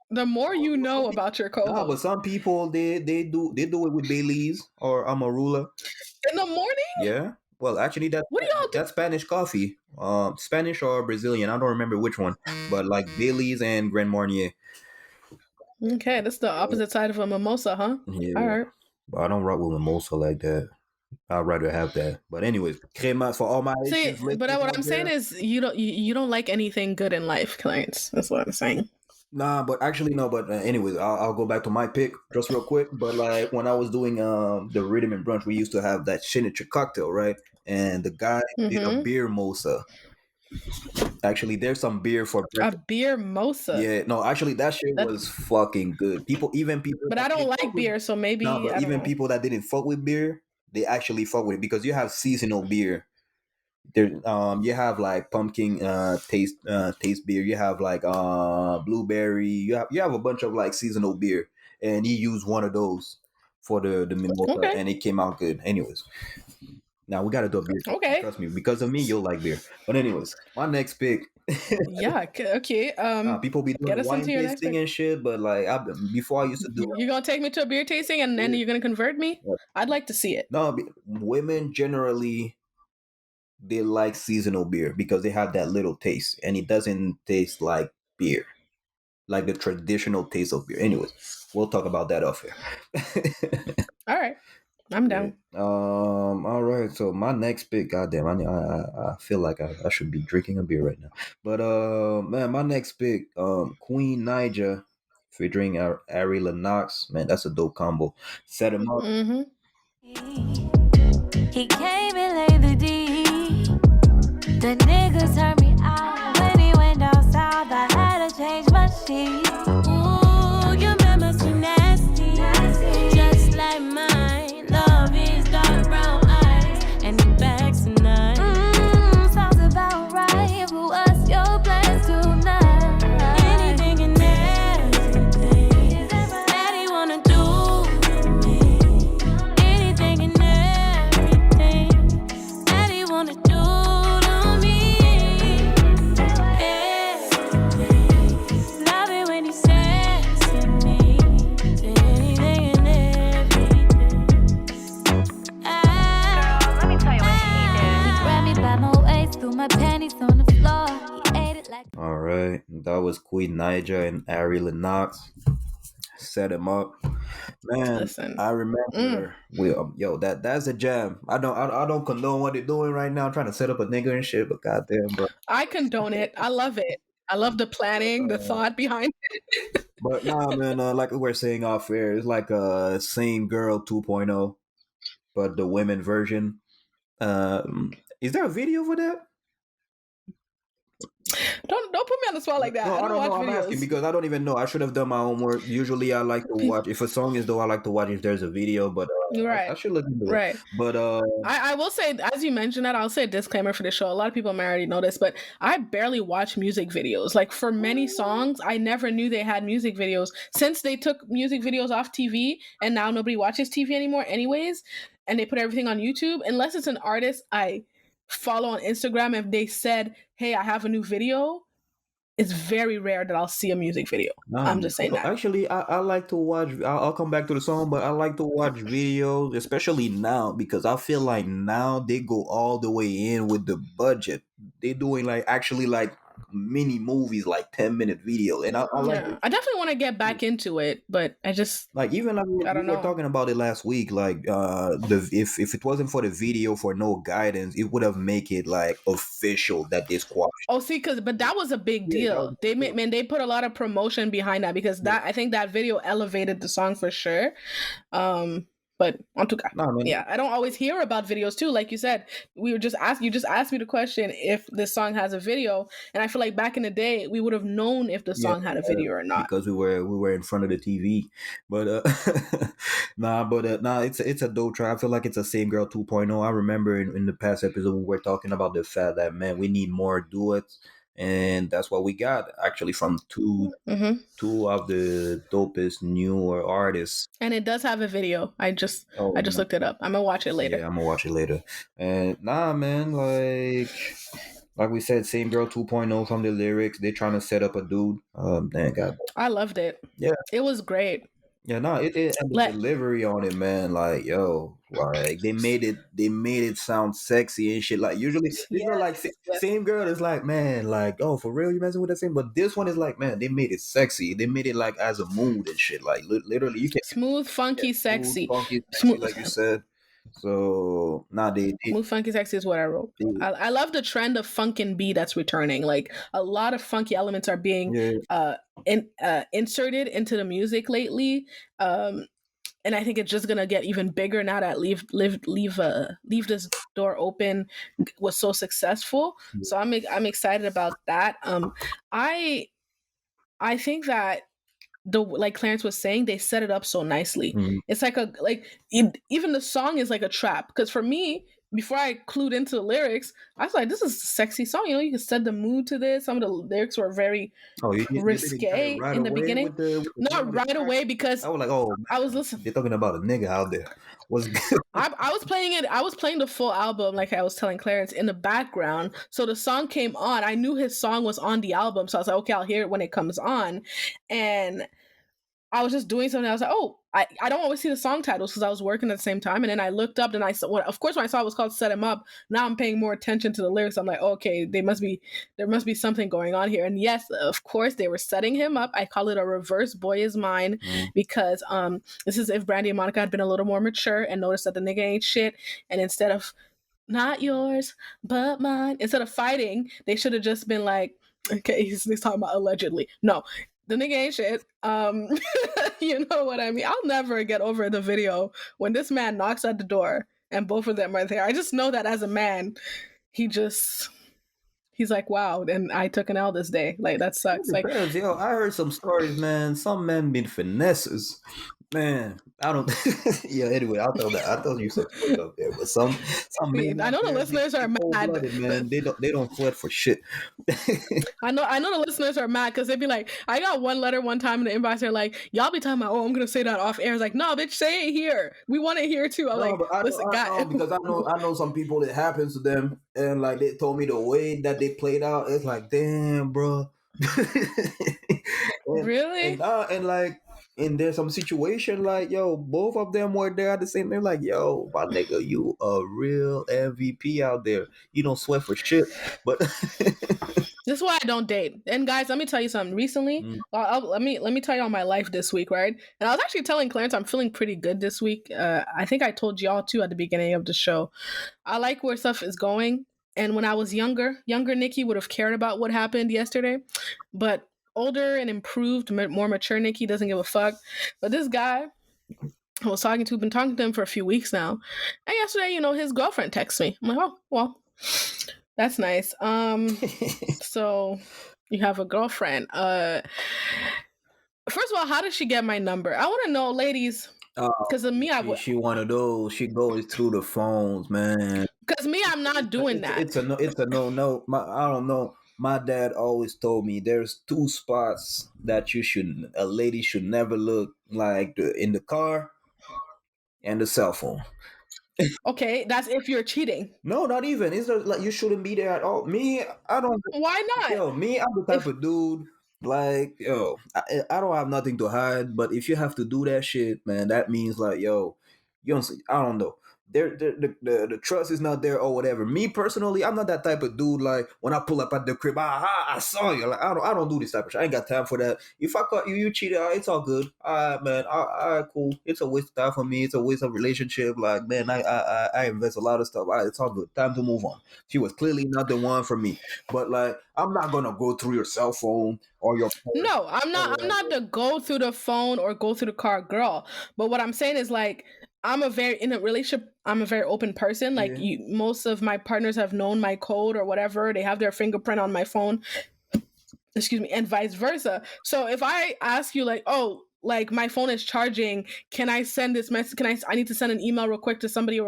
The more you Some know people, about your nah, but co-host. some people they do it with Bailey's or Amarula. In the morning? Yeah. Well, actually, What do y'all do? that's Spanish coffee. Spanish or Brazilian. I don't remember which one, but like Bailey's and Grand Marnier. Okay, that's the opposite side of a mimosa, huh? Yeah. All right. But I don't rock with mimosa like that. I'd rather have that. But anyways, crema for all my See, Haitians but listeners what out I'm saying there. is you don't like anything good in life, Clarence. That's what I'm saying. Nah, but actually no. But anyways, I'll go back to my pick just real quick. But like when I was doing the rhythm and brunch, we used to have that signature cocktail, right? And the guy did a Mm-hmm. beer mosa. Actually, there's some beer for A breakfast. beer mosa. Yeah, no, actually, that shit That, was fucking good. Even people but that I don't didn't fuck like with, beer, so no, maybe but I don't even know. people that didn't fuck with beer, they actually fuck with it because you have seasonal beer. There, you have like pumpkin taste beer. You have like blueberry. You have a bunch of like seasonal beer, and he used one of those for the mimosa, Okay. and it came out good. Anyways, now we gotta do a beer. Okay. Trust me, because of me, you'll like beer. But anyways, my next pick. Yeah. Okay. People be Get doing us into wine your next tasting pick. and shit, but like before I used to do You're gonna take me to a beer tasting and then it. you're gonna convert me? Yeah. I'd like to see it. No, women generally they like seasonal beer because they have that little taste, and it doesn't taste like beer. like the traditional taste of beer. Anyways, we'll talk about that off here. All right, I'm down. All right. So my next pick, goddamn, I feel like I should be drinking a beer right now. But man, my next pick, Queen Naija featuring Ari Lennox. Man, that's a dope combo. Set him up. Mm-hmm. He came and laid the D. The niggas turned me out when he went down south. I had to change my sheets. Ooh, your memory's too nasty, just like mine. Love is dark brown eyes, and he backs tonight. Sounds about right. But what's your plans tonight? Anything and everything that he wanna do with me. Anything and everything that he wanna do to me. Everything. Love it when he says to me. Anything and everything. Let me tell you what he did. He grabbed me by my waist, threw my panties on the floor. He ate it like All right, that was Queen Naija and Ari Lennox. Set him up, man. Listen. I remember that's a jam. I don't condone what they're doing right now, trying to set up a nigga and shit. But goddamn, bro. I condone it. I love it. I love the planning, the thought behind it. But nah, man. Like we were saying off air, it's like a Same Girl 2.0, but the women version. Is there a video for that? Don't put me on the spot like that. No, I don't watch know. I'm asking videos. because I don't even know. I should have done my homework. Usually, I like to watch if a song is though. I like to watch if there's a video, but Right. I should look into it. Right. But I will say, as you mentioned that, I'll say a disclaimer for the show. A lot of people may already know this, but I barely watch music videos. Like for many songs, I never knew they had music videos. Since they took music videos off TV and now nobody watches TV anymore anyways, and they put everything on YouTube, unless it's an artist I follow on Instagram, if they said, hey, I have a new video, it's very rare that I'll see a music video. I'm just saying that. Actually, I like to watch. I'll come back to the song, but I like to watch videos, especially now, because I feel like now they go all the way in with the budget. They're doing like mini movies, like 10-minute video, and I like it. I definitely want to get back into it, but I just like even we were talking about it last week. Like if it wasn't for the video, for no guidance, it would have make it like official that they squashed. Oh, see, but that was a big deal. They put a lot of promotion behind that because I think that video elevated the song for sure. But en tout cas, I don't always hear about videos too. Like you said, you just asked me the question if this song has a video, and I feel like back in the day we would have known if the song had a video or not because we were in front of the TV. But it's a dope track. I feel like it's a Same Girl 2.0. I remember in the past episode we were talking about the fact that man, we need more duets. And that's what we got actually from two of the dopest newer artists. And it does have a video. I just looked it up. I'm gonna watch it later. Yeah, I'm gonna watch it later. And man, like we said, Same Girl 2.0 from the lyrics. They're trying to set up a dude. God, I loved it. Yeah, it was great. Yeah, no, it and the delivery on it, man. Like, yo, like they made it sound sexy and shit. Like usually, Same Girl is like, man, like, oh, for real, you messing with that same. But this one is like, man, they made it sexy. They made it like as a mood and shit. Like literally, you can smooth, funky, sexy, like you said. So Smooth, funky, sexy is what I wrote. I love the trend of funk and B that's returning. Like a lot of funky elements are being inserted into the music lately, and I think it's just gonna get even bigger now that leave this door open was so successful. So I'm excited about that. I think that like Clarence was saying, they set it up so nicely. It's like even the song is like a trap. Because for me, before I clued into the lyrics, I was like, this is a sexy song. You know, you can set the mood to this. Some of the lyrics were very risque in the beginning. Not right away because I was like, I was listening. You're talking about a nigga out there. What's good? I was playing it. I was playing the full album, like I was telling Clarence, in the background. So the song came on. I knew his song was on the album, so I was like, okay, I'll hear it when it comes on. And I was just doing something. I was like, oh, I don't always see the song titles because I was working at the same time. And then I looked up and I saw, of course, when I saw it was called Set Him Up, now I'm paying more attention to the lyrics. I'm like, okay, there must be something going on here. And yes, of course, they were setting him up. I call it a reverse Boy Is Mine because this is if Brandy and Monica had been a little more mature and noticed that the nigga ain't shit. And instead of not yours, but mine, instead of fighting, they should have just been like, okay, he's talking about allegedly. No, the nigga ain't shit. You know what I mean? I'll never get over the video when this man knocks at the door and both of them are there. I just know that as a man, he's like, wow, and I took an L this day. Like, that sucks. Like, Yo, I heard some stories, man. Some men been finesses. Man, I don't. Yeah. Anyway, I thought you said put up there, but some men. I know the listeners are mad. Man, they don't sweat for shit. I know the listeners are mad because they'd be like, I got one letter one time in the inbox. They're like, y'all be talking about, oh, I'm gonna say that off air. It's like, no, bitch, say it here. We want it here too. I'm like, listen, I know, because I know some people that happens to them, and like they told me the way that they played out. It's like, damn, bro. Really? And there's some situation like, yo, both of them were there at the same time. Like, yo, my nigga, you a real MVP out there. You don't sweat for shit. But this is why I don't date. And guys, let me tell you something. Recently, let me tell you all my life this week, right? And I was actually telling Clarence I'm feeling pretty good this week. I think I told y'all too at the beginning of the show. I like where stuff is going. And when I was younger Nikki would have cared about what happened yesterday, but older and improved, more mature Nikki doesn't give a fuck. But this guy I was been talking to him for a few weeks now. And yesterday, his girlfriend texted me. I'm like, oh, well, that's nice. So you have a girlfriend. First of all, how did she get my number? I want to know, ladies. Because of me, she one of those. She goes through the phones, man. Because me, I'm not doing that. It's a no. I don't know. My dad always told me there's two spots that a lady should never look, like in the car and the cell phone. Okay, that's if you're cheating. No, not even. It's like you shouldn't be there at all. Me, I don't. Why not? Yo, me, I'm the type of dude. Like, yo, I don't have nothing to hide. But if you have to do that shit, man, that means like, yo, you don't. I don't know. The trust is not there or whatever. Me personally, I'm not that type of dude. Like when I pull up at the crib, I saw you. Like I don't do this type of shit. I ain't got time for that. If I caught you, you cheated. It's all good. All right, man. All right, cool. It's a waste of time for me. It's a waste of relationship. Like man, I invest a lot of stuff. It's all good. Time to move on. She was clearly not the one for me. But like, I'm not gonna go through your cell phone or your phone. No, I'm not. I'm not the go through the phone or go through the car girl. But what I'm saying is like, in a relationship, I'm a very open person. Like most of my partners have known my code or whatever. They have their fingerprint on my phone. Excuse me, and vice versa. So if I ask you like, oh, like my phone is charging, can I send this message? I need to send an email real quick to somebody or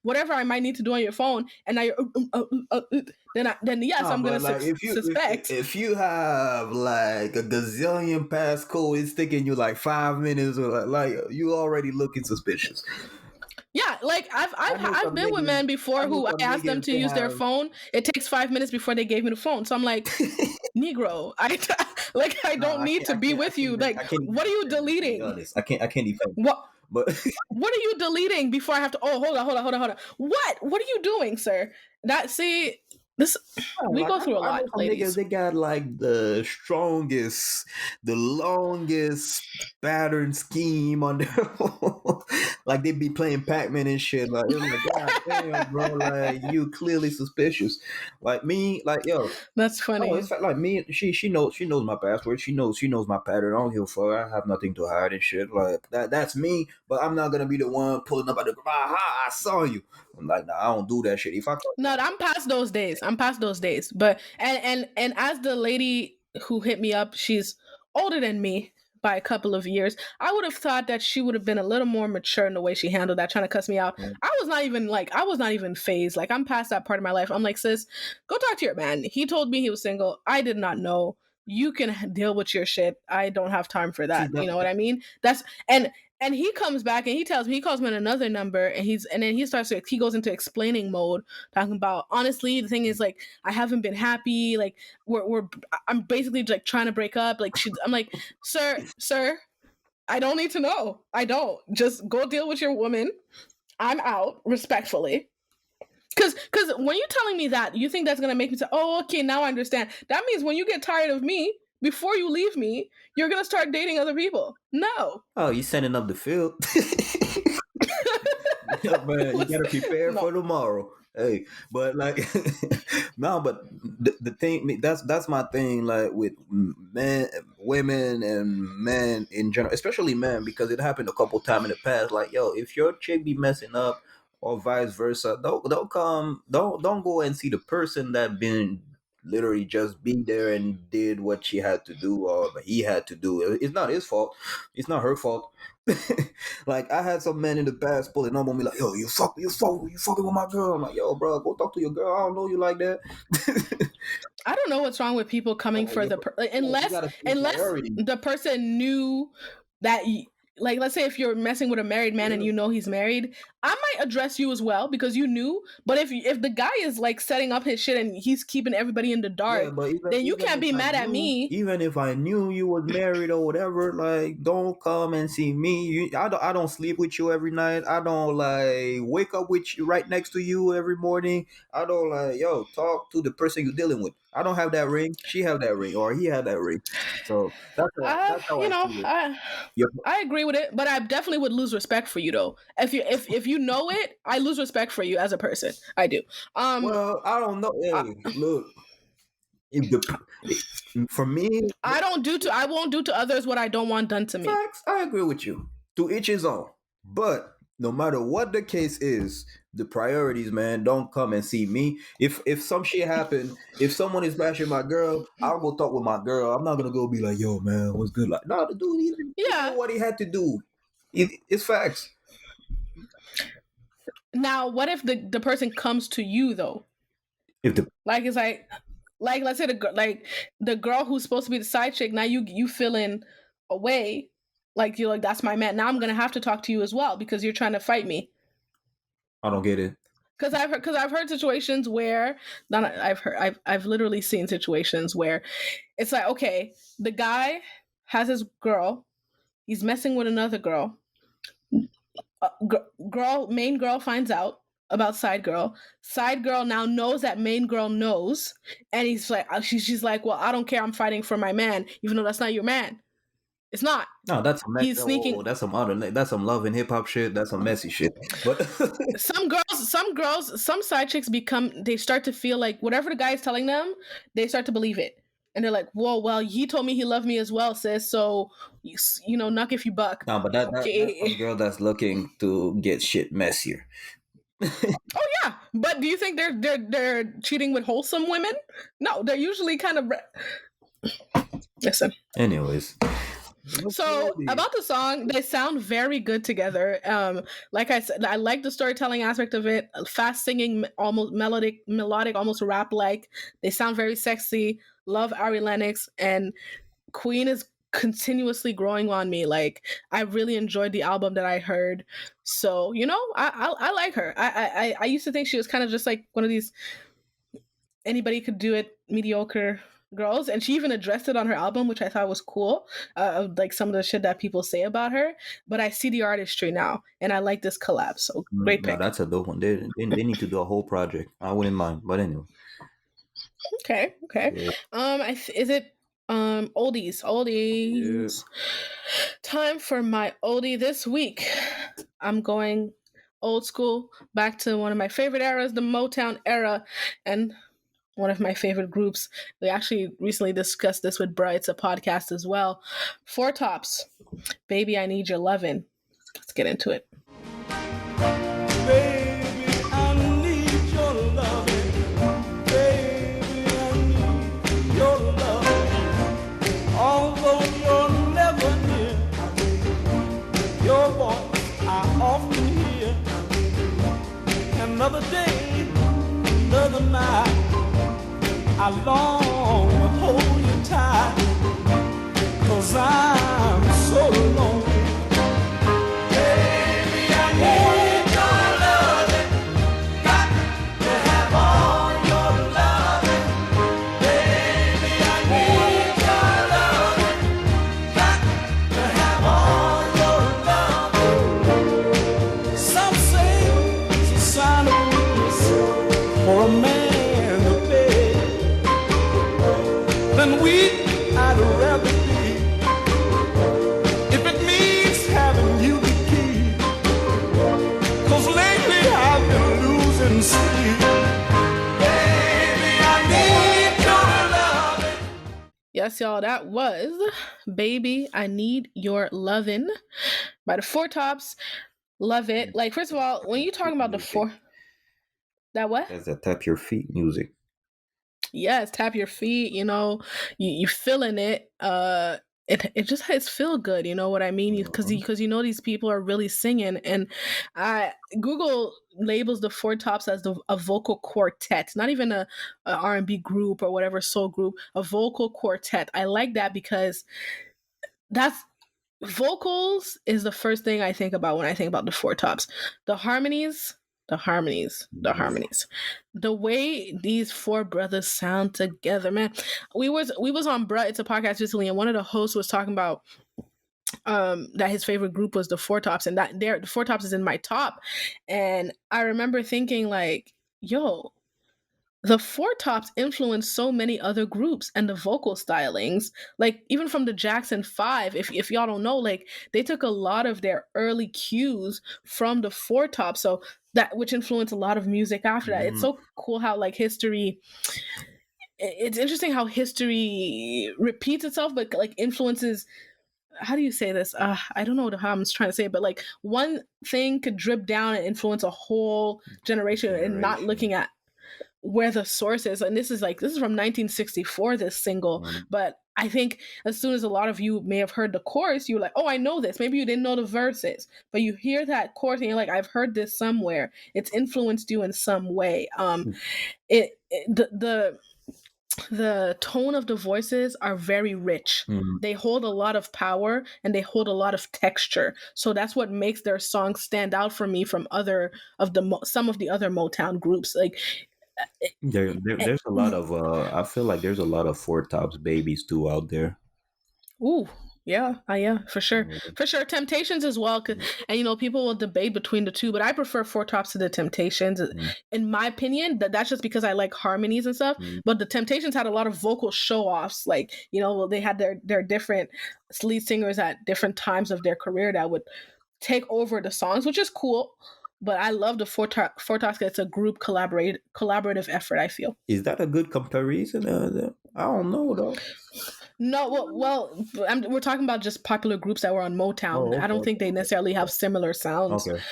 whatever I might need to do on your phone. And now then yes, I'm gonna suspect. If you have like a gazillion passcode, it's taking you like 5 minutes, or like you already looking suspicious. Yeah, like I've been with men before who I asked them to use their phone. It takes 5 minutes before they gave me the phone. So I'm like, Negro, I don't need to be with you. Like, what are you deleting? I can't defend. What? But what are you deleting before I have to? Oh, hold on. What are you doing, sir? We go through a lot, ladies. Niggas, they got like the strongest, the longest pattern scheme on their phone. Like they be playing Pac-Man and shit. Like, it's like, God damn, bro, like you clearly suspicious. Like me, like yo, that's funny. It's like me. She knows my password. She knows my pattern. I don't give a fuck. I have nothing to hide and shit. Like that's me. But I'm not gonna be the one pulling up at the aha, I saw you. I'm like, nah, I don't do that shit. I'm past those days. But and as the lady who hit me up, she's older than me by a couple of years. I would have thought that she would have been a little more mature in the way she handled that, trying to cuss me out. I was not even phased. Like, I'm past that part of my life. I'm like, sis, go talk to your man. He told me he was single. I did not know. You can deal with your shit. I don't have time for that. You know what I mean? And he comes back and he tells me, he calls me on another number, and he goes into explaining mode, talking about, honestly, the thing is, like, I haven't been happy. Like, I'm basically like trying to break up. Like, I'm like, sir, I don't need to know. I don't. Just go deal with your woman. I'm out, respectfully. Because when you're telling me that, you think that's going to make me say, oh, okay, now I understand. That means when you get tired of me, before you leave me, you're going to start dating other people. No. Oh, you sending up the field? Yeah, man, you gotta prepare for tomorrow. Hey, but like, no, but the thing that's my thing. Like with men, women, and men in general, especially men, because it happened a couple times in the past. Like, yo, if your chick be messing up, or vice versa, don't go and see the person that been literally just be there and did what she had to do or he had to do. It's not his fault. It's not her fault. Like I had some men in the past pulling up on me like, yo, you fucking with my girl. I'm like, yo, bro, go talk to your girl. I don't know you like that. I don't know what's wrong with people coming for unless the person knew that. Like, let's say if you're messing with a married man and you know he's married, I might address you as well because you knew. But if the guy is like setting up his shit and he's keeping everybody in the dark, then you can't be mad at me. Even if I knew you was married or whatever, like, don't come and see me. I don't sleep with you every night. I don't like wake up with you right next to you every morning. I don't like, yo, talk to the person you're dealing with. I don't have that ring. She have that ring, or he have that ring. So that's how I agree with it, but I definitely would lose respect for you though. If you know it, I lose respect for you as a person. I do. Well, I don't know. Hey, look. For me, I won't do to others what I don't want done to me. Facts, I agree with you. To each his own. But no matter what the case is, the priorities, man, don't come and see me. If some shit happen, if someone is bashing my girl, I'll go talk with my girl. I'm not gonna go be like, yo, man, what's good? Like, no, the dude, he did what he had to do. It's facts. Now, what if the person comes to you though? It's like let's say the girl who's supposed to be the side chick, now you feeling away, like you're like, that's my man. Now I'm gonna have to talk to you as well because you're trying to fight me. I don't get it. Because I've heard situations where I've literally seen situations where it's like, okay, the guy has his girl, he's messing with another girl. Main girl finds out about side girl. Side girl now knows that main girl knows, and he's like, she's like, well, I don't care. I'm fighting for my man, even though that's not your man. It's not. No, that's he's sneaking. That's some love and hip hop shit. That's some messy shit. But some side chicks they start to feel like whatever the guy is telling them, they start to believe it. And they're like, whoa, well, he told me he loved me as well, sis. So, you know, knock if you buck. No, but that's a girl that's looking to get shit messier. Oh yeah, but do you think they're cheating with wholesome women? No, they're usually kind of. Listen. Anyways. So about the song, they sound very good together. Like I said, I like the storytelling aspect of it. Fast singing, almost melodic, almost rap like. They sound very sexy. Love Ari Lennox, and Queen is continuously growing on me. Like, I really enjoyed the album that I heard. So, you know, I like her. I used to think she was kind of just like one of these anybody could do it mediocre girls, and she even addressed it on her album, which I thought was cool, like some of the shit that people say about her. But I see the artistry now, and I like this collab. So great pick. No, that's a dope one. They need to do a whole project. I wouldn't mind, but anyway. Okay. Yeah. Is it oldies? Yeah. Time for my oldie this week. I'm going old school, back to one of my favorite eras, the Motown era, and one of my favorite groups. We actually recently discussed this with Bri. It's a podcast as well. Four Tops, Baby, I Need Your Lovin'. Let's get into it. Baby, I need your loving. Baby, I need your loving. Although you're never near, your voice I often hear. Another day, another night, I long to hold you tight, 'cause I'm so lonely. Baby, I need your loving. Got to have all your loving. Baby, I need your loving. Got to have all I'd rather be. If it means having you to keep. 'Cause lately I've been losing sleep. Baby, I need your love. Yes, y'all, that was Baby, I Need Your Lovin' by the Four Tops. Love it. Like, first of all, when you talking about the four... That what? That's that tap your feet music. Yes, tap your feet, you know, you feeling it. It just it's feel good, you know what I mean? Because you know these people are really singing, and Google labels the Four Tops as a vocal quartet, not even a R&B group or whatever soul group, a vocal quartet. I like that because that's vocals is the first thing I think about when I think about the Four Tops. The harmonies. The way these four brothers sound together, man. We was on Bruh, It's a Podcast recently, and one of the hosts was talking about that his favorite group was the Four Tops, and that the Four Tops is in my top. And I remember thinking like, yo, the Four Tops influenced so many other groups and the vocal stylings, like even from the Jackson 5, if y'all don't know, like they took a lot of their early cues from the Four Tops, so that which influenced a lot of music after that. It's so cool how like history, it's interesting how history repeats itself, but like influences, how do you say this? I don't know how I'm trying to say it, but like one thing could drip down and influence a whole generation. And not looking at where the source is. And this is from 1964, this single. But I think as soon as a lot of you may have heard the chorus, you were like, oh, I know this. Maybe you didn't know the verses, but you hear that chorus and you're like, I've heard this somewhere. It's influenced you in some way. The tone of the voices are very rich. They hold a lot of power and they hold a lot of texture. So that's what makes their songs stand out for me from some of the other Motown groups. Like there's a lot of I feel like there's a lot of Four Tops babies too out there. Ooh, yeah, for sure. Temptations as well, and you know people will debate between the two, but I prefer Four Tops to the Temptations. In my opinion, that's just because I like harmonies and stuff. But the Temptations had a lot of vocal show-offs, like you know they had their different lead singers at different times of their career that would take over the songs, which is cool. But I love the Four Tops. It's a group collaborative effort, I feel. Is that a good comparison? I don't know though. No, well, we're talking about just popular groups that were on Motown. Oh, okay. I don't think they necessarily have similar sounds. Okay.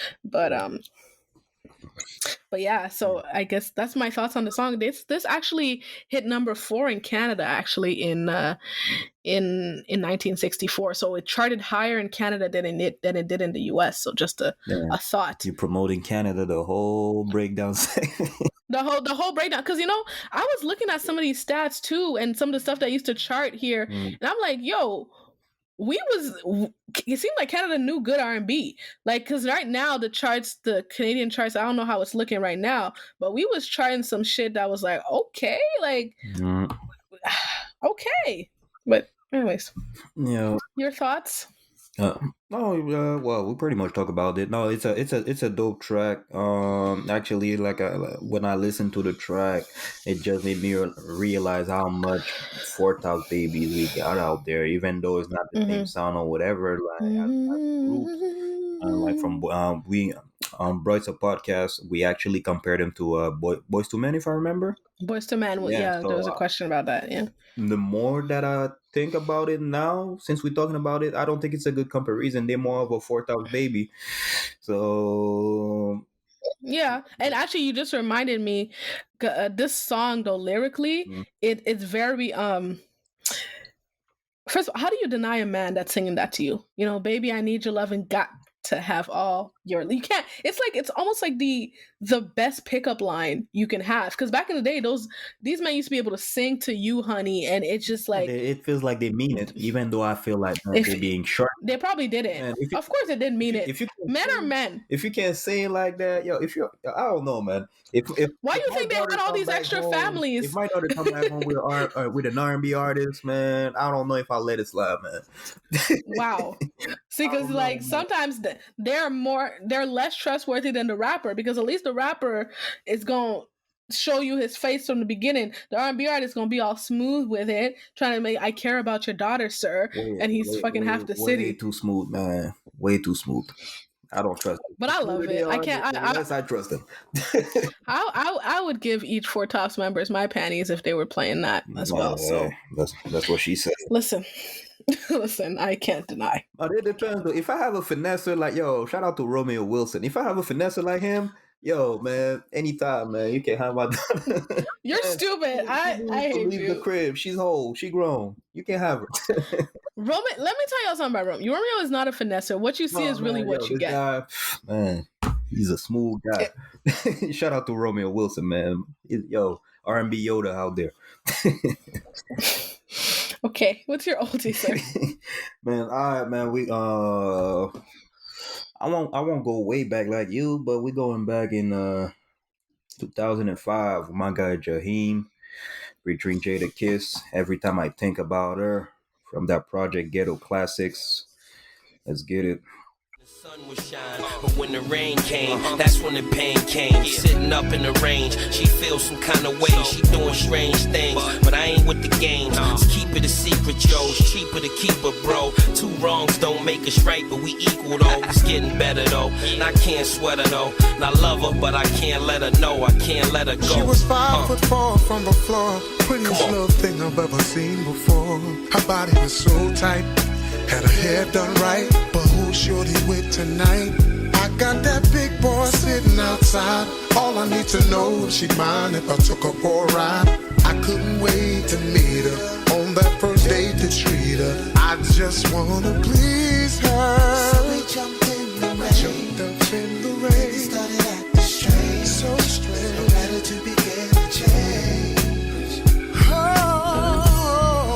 But yeah, so I guess that's my thoughts on the song. This actually hit number 4 in Canada, actually in 1964. So it charted higher in Canada than it did in the US. So just a thought. You're promoting Canada, the whole breakdown segment. The whole breakdown, because you know I was looking at some of these stats too, and some of the stuff that used to chart here, and I'm like, yo. It seemed like Canada knew good R&B, like because right now the Canadian charts, I don't know how it's looking right now, but we was charting some shit that was like okay, like okay, but anyways, yeah, your thoughts? Well, we pretty much talk about it. No, it's a dope track. Actually, like when I listened to the track, it just made me realize how much Four Tops babies we got out there, even though it's not the same sound or whatever. Like as groups, like from Bro, It's a Podcast, we actually compared them to Boys to Men, if I remember. Boys to Men, yeah, so, there was a question about that. Yeah. The more that I think about it now, since we're talking about it, I don't think it's a good comparison. They're more of a Four Tops baby. So yeah, and actually, you just reminded me. This song, though, lyrically, it's very First of all, how do you deny a man that's singing that to you? You know, baby, I need your love and got to have all your. You can't. It's like it's almost like the best pickup line you can have, because back in the day, these men used to be able to sing to you, honey, and it's just like it feels like they mean it, even though I feel like they're being short. They probably didn't. Of course, they didn't mean it. Men are men. If you can't sing like that, yo, I don't know, man. Why do you think they had all these extra families? If my daughter come back home with an R&B artist, man, I don't know if I'll let it slide, man. Wow. See, because like sometimes they're less trustworthy than the rapper, because at least the rapper is going show you his face from the beginning. The R&B artist gonna be all smooth with it, trying to make I care about your daughter, sir, and he's fucking half the Way city. too smooth, man. Way too smooth. I don't trust him. But I love it. I can't. Unless I trust him. I would give each Four Tops members my panties if they were playing that as well. So that's what she said. listen, I can't deny. They're trying to. If I have a finesser like shout out to Romeo Wilson. If I have a finesser like him, man, anytime, man, you can have my. You're stupid. I hate leave you. the crib. She's whole. She grown. You can have her. Romeo, let me tell y'all something about Romeo. Romeo is not a finesser. What you see is really what you get. Guy, man, he's a smooth guy. Shout out to Romeo Wilson, man. R&B Yoda out there. Okay, what's your oldie, sir? Man, all right, man. I won't go way back like you, but we're going back in 2005 with my guy Jaheim featuring Jadakiss. Every time I think about her, from that project Ghetto Classics. Let's get it. The sun was shining, but when the rain came, that's when the pain came. Sitting up in the range, she feels some kind of way. She doing strange things, but I ain't with the games. Just keep it a secret, yo. It's cheaper to keep it, bro. Two wrongs don't make us right, but we equal though. It's getting better though, and I can't sweat her though. And I love her, but I can't let her know. I can't let her go. She was 5'4" from the floor. Prettiest little thing I've ever seen before. Her body was so tight. Had her hair done right, but who's shorty with tonight? I got that big boy sitting outside. All I need to know if she'd mind if I took her for a ride. I couldn't wait to meet her on that first date to treat her. I just wanna please her. So we jumped in the rain. Jumped up in the rain. Started acting strange. So strange. No matter to begin to change. Oh.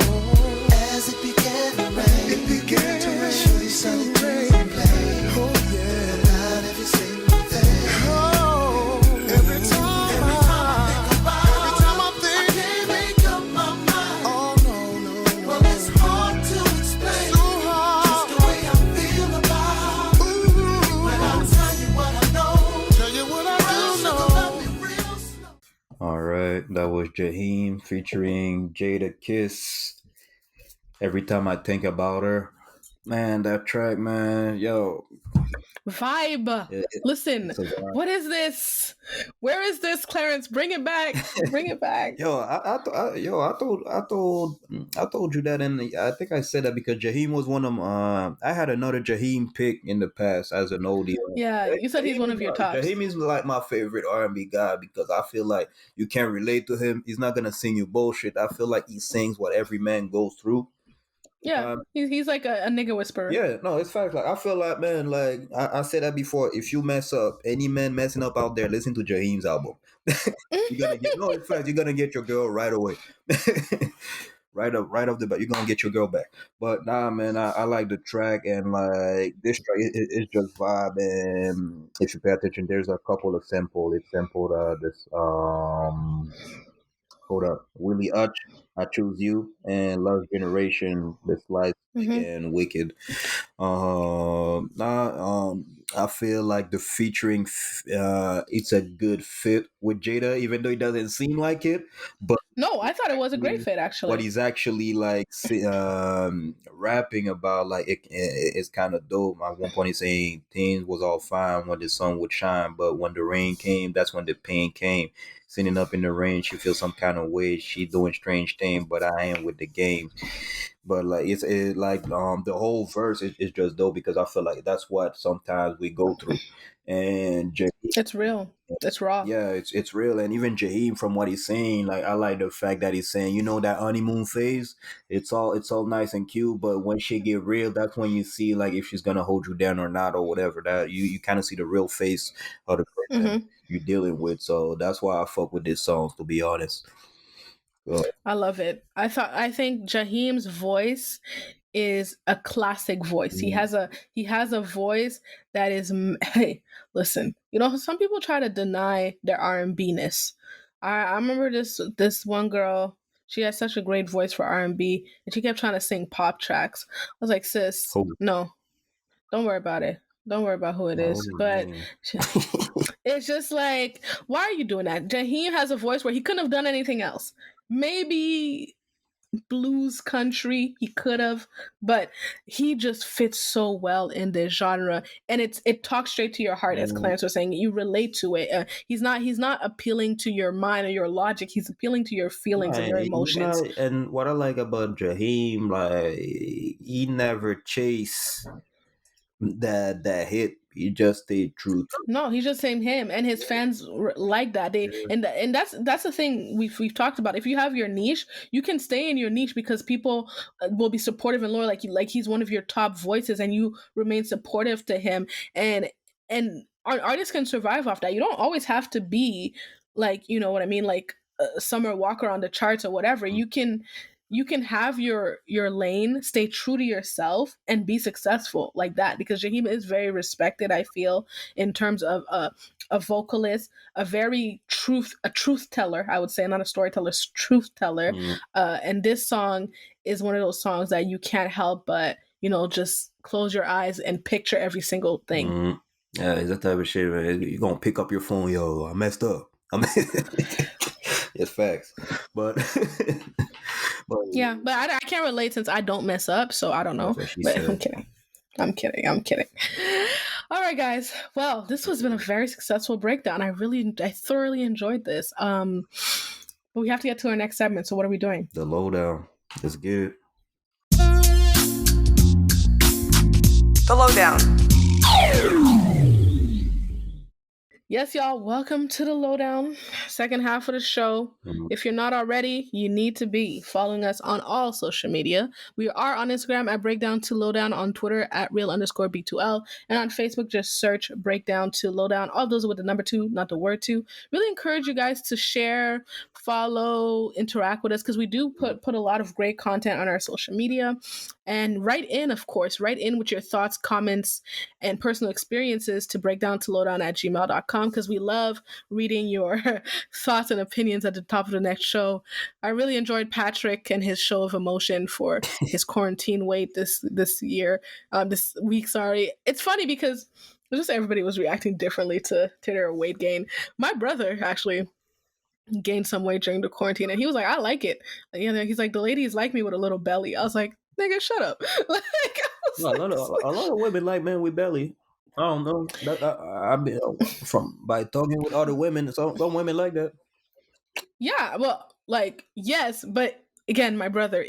As it began to rain. It began to rain. Surely started to complain. Oh yeah. About every single thing. Oh. Every time I think, I can't make up my mind. oh no. Well, it's hard to explain. So hard. Just the way I feel about. Ooh. When I'll tell you what I know. Tell you what I do Sugar, know. love me real slow. All right, that was Jaheim featuring Jadakiss. Every time I think about her, man, that track, man, Vibe. Listen, it's a vibe. what is this? Where is this, Clarence? Bring it back. Bring it back. I told you that, and I think I said that because Jaheim was one of them. I had another Jaheim pick in the past as an oldie. Yeah, you said he's one of your tops. Jaheim is like my favorite R&B guy because I feel like you can relate to him. He's not gonna sing you bullshit. I feel like he sings what every man goes through. Yeah, he's like a nigga whisperer. Yeah, no, it's fact. Like I feel like, man, like I said that before. If you mess up, any man messing up out there, listen to Jaheim's album. It's fact. You're gonna get your girl right away. right off the bat, you're gonna get your girl back. But nah, man, I like the track, and like this track, it's just vibe. And if you pay attention, there's a couple of samples. It sampled this hold up, Willie Hutch, I Choose You, and Love's Generation, The Slice and Wicked. I feel like the featuring, it's a good fit with Jada, even though it doesn't seem like it. But No, I thought it was a great fit, actually. what he's actually like rapping about, like it's kind of dope. At one point, he's saying things was all fine when the sun would shine, but when the rain came, that's when the pain came. Sitting up in the rain, she feels some kind of way. She doing strange things, but I am with the game. But like it's like the whole verse is just dope because I feel like that's what sometimes we go through. And It's real. It's raw. yeah, it's real. And even Jaheim, from what he's saying, like I like the fact that he's saying, that honeymoon phase, it's all nice and cute, but when she get real, that's when you see like if she's gonna hold you down or not or whatever. That you kind of see the real face of the person you're dealing with. So that's why I fuck with this song, to be honest. So, I love it. I think Jaheim's voice is a classic voice. He has a voice that is hey, listen. Some people try to deny their R&B-ness. I remember this one girl, she had such a great voice for R&B and she kept trying to sing pop tracks. I was like, sis, no. Don't worry about it. Don't worry about who it is. But It's just like, why are you doing that? Jaheim has a voice where he couldn't have done anything else. Maybe blues country he could have, but he just fits so well in this genre, and it talks straight to your heart, as Clarence was saying. You relate to it. He's not appealing to your mind or your logic. He's appealing to your feelings and your emotions. And what I like about Jaheim, like, he never chase that hit. He just stayed true. No, he's just saying him, and his fans like that. And that's the thing we've talked about. If you have your niche, you can stay in your niche because people will be supportive and loyal. Like he's one of your top voices, and you remain supportive to him. And artists can survive off that. You don't always have to be like, you know what I mean, like Summer Walker on the charts or whatever. You can have your lane, stay true to yourself, and be successful like that. Because Jaheim is very respected, I feel, in terms of a vocalist, a truth teller, I would say, not a storyteller, truth teller. And this song is one of those songs that you can't help but, you know, just close your eyes and picture every single thing. Yeah, it's that type of shit, man. You're gonna pick up your phone, yo, I messed up. It's facts. But yeah, but I can't relate since I don't mess up, so I don't know. But said. I'm kidding. All right, guys. Well, this has been a very successful breakdown. I thoroughly enjoyed this. But we have to get to our next segment. So what are we doing? The lowdown. Let's get it. The lowdown. Yes, y'all, welcome to the lowdown, second half of the show. If you're not already, you need to be following us on all social media. We are on Instagram at Breakdown to Lowdown, on Twitter at real_B2L, and on Facebook, just search Breakdown to Lowdown. All those with the number 2, not the word 2. Really encourage you guys to share, follow, interact with us, because we do put a lot of great content on our social media. And write in, of course, with your thoughts, comments, and personal experiences to breakdowntolowdown@gmail.com, because we love reading your thoughts and opinions at the top of the next show. I really enjoyed Patrick and his show of emotion for his quarantine weight this week. Sorry. It's funny because just everybody was reacting differently to their weight gain. My brother actually gained some weight during the quarantine, and he was like, I like it. You know, he's like, the ladies like me with a little belly. I was like, nigga, shut up. A lot of women like men with belly. I don't know. I've been by talking with other women. Some women like that. Yeah, well, like, yes, but again, my brother,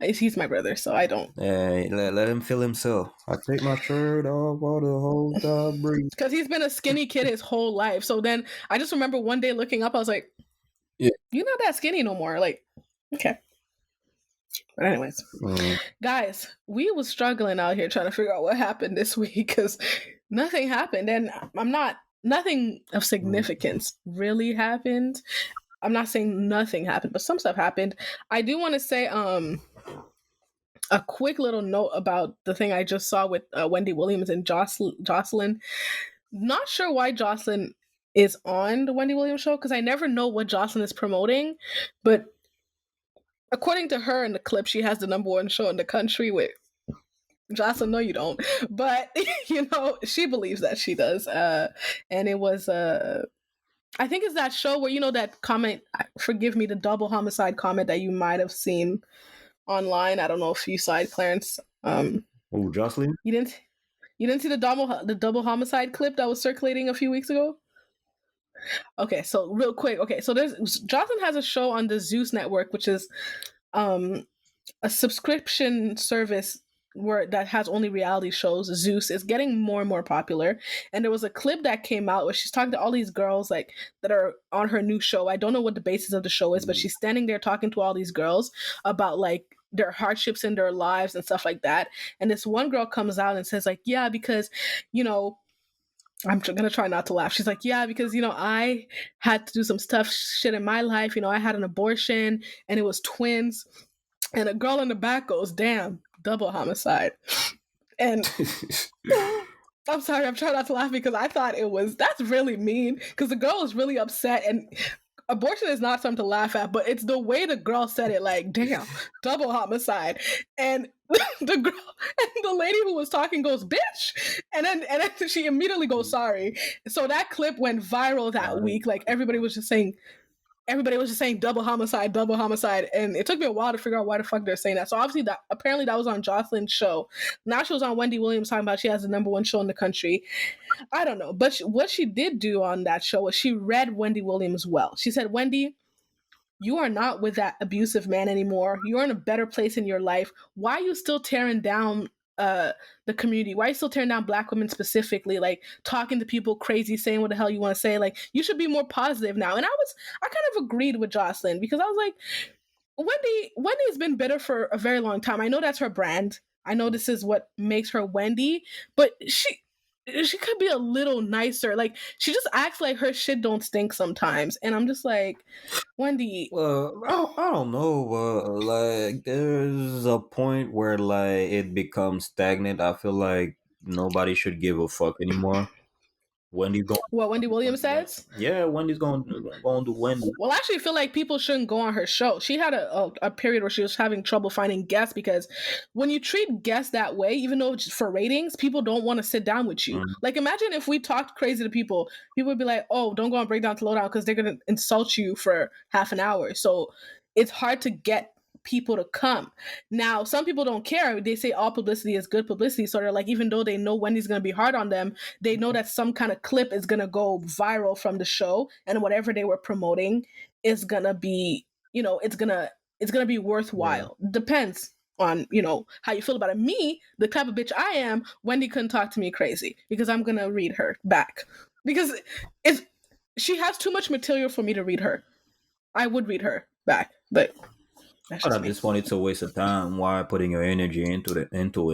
he's my brother, so I don't. Hey, let him feel himself. I take my shirt off while the whole time breathes. Because he's been a skinny kid his whole life. So then I just remember one day looking up, I was like, yeah, you're not that skinny no more. Like, okay. But anyways, guys, we was struggling out here trying to figure out what happened this week because nothing happened, and nothing of significance really happened. I'm not saying nothing happened, but some stuff happened. I do want to say a quick little note about the thing I just saw with Wendy Williams and Jocelyn. Not sure why Jocelyn is on the Wendy Williams show, because I never know what Jocelyn is promoting, but according to her in the clip, she has the number 1 show in the country with Jocelyn. No, you don't. But, you know, she believes that she does. And it was, I think it's that show where, you know, that comment, forgive me, the double homicide comment that you might have seen online. I don't know if you saw it, Clarence. Jocelyn? You didn't see the double homicide clip that was circulating a few weeks ago? Okay, so real quick. Okay, so Jocelyn has a show on the Zeus Network, which is a subscription service that has only reality shows. Zeus is getting more and more popular, and there was a clip that came out where she's talking to all these girls like that are on her new show. I don't know what the basis of the show is, but she's standing there talking to all these girls about like their hardships in their lives and stuff like that. And this one girl comes out and says like, yeah, because, you know, I'm gonna try not to laugh. She's like, yeah, because, you know, I had to do some shit in my life. You know, I had an abortion and it was twins. And a girl in the back goes, damn, double homicide. And I'm sorry, I'm trying not to laugh because I thought that's really mean, because the girl was really upset. And abortion is not something to laugh at, but it's the way the girl said it. Like, damn, double homicide, and the girl and the lady who was talking goes, "Bitch," and then she immediately goes, "Sorry." So that clip went viral that week. Like everybody was just saying double homicide, and it took me a while to figure out why the fuck they're saying that. So obviously apparently that was on Jocelyn's show. Now she was on Wendy Williams talking about she has the #1 show in the country. I don't know, but what she did do on that show was she read Wendy Williams well. She said, "Wendy, you are not with that abusive man anymore. You're in a better place in your life. Why are you still tearing down the community? Why are you still tearing down Black women specifically? Like talking to people crazy, saying what the hell you want to say. Like you should be more positive now." And I kind of agreed with Jocelyn because I was like, Wendy's been bitter for a very long time. I know that's her brand. I know this is what makes her Wendy, but she could be a little nicer. Like she just acts like her shit don't stink sometimes, and I'm just like, Wendy. Well, I don't know, but like there's a point where like it becomes stagnant. I feel like nobody should give a fuck anymore. Wendy's going. What Wendy Williams says? Yeah, Wendy's going to Wendy. Well, I actually feel like people shouldn't go on her show. She had a period where she was having trouble finding guests because when you treat guests that way, even though it's for ratings, people don't want to sit down with you. Like, imagine if we talked crazy to people, people would be like, "Oh, don't go on Breakdown to Lowdown," because they're going to insult you for half an hour. So it's hard to get people to come. Now, some people don't care. They say all publicity is good publicity. So they're like, even though they know Wendy's going to be hard on them, they know that some kind of clip is going to go viral from the show, and whatever they were promoting is going to be, it's going to be worthwhile. Yeah. Depends on, how you feel about it. Me, the type of bitch I am, Wendy couldn't talk to me crazy because I'm going to read her back because she has too much material for me to read her. I would read her back, but I just wanted to waste of time. Why putting your energy into it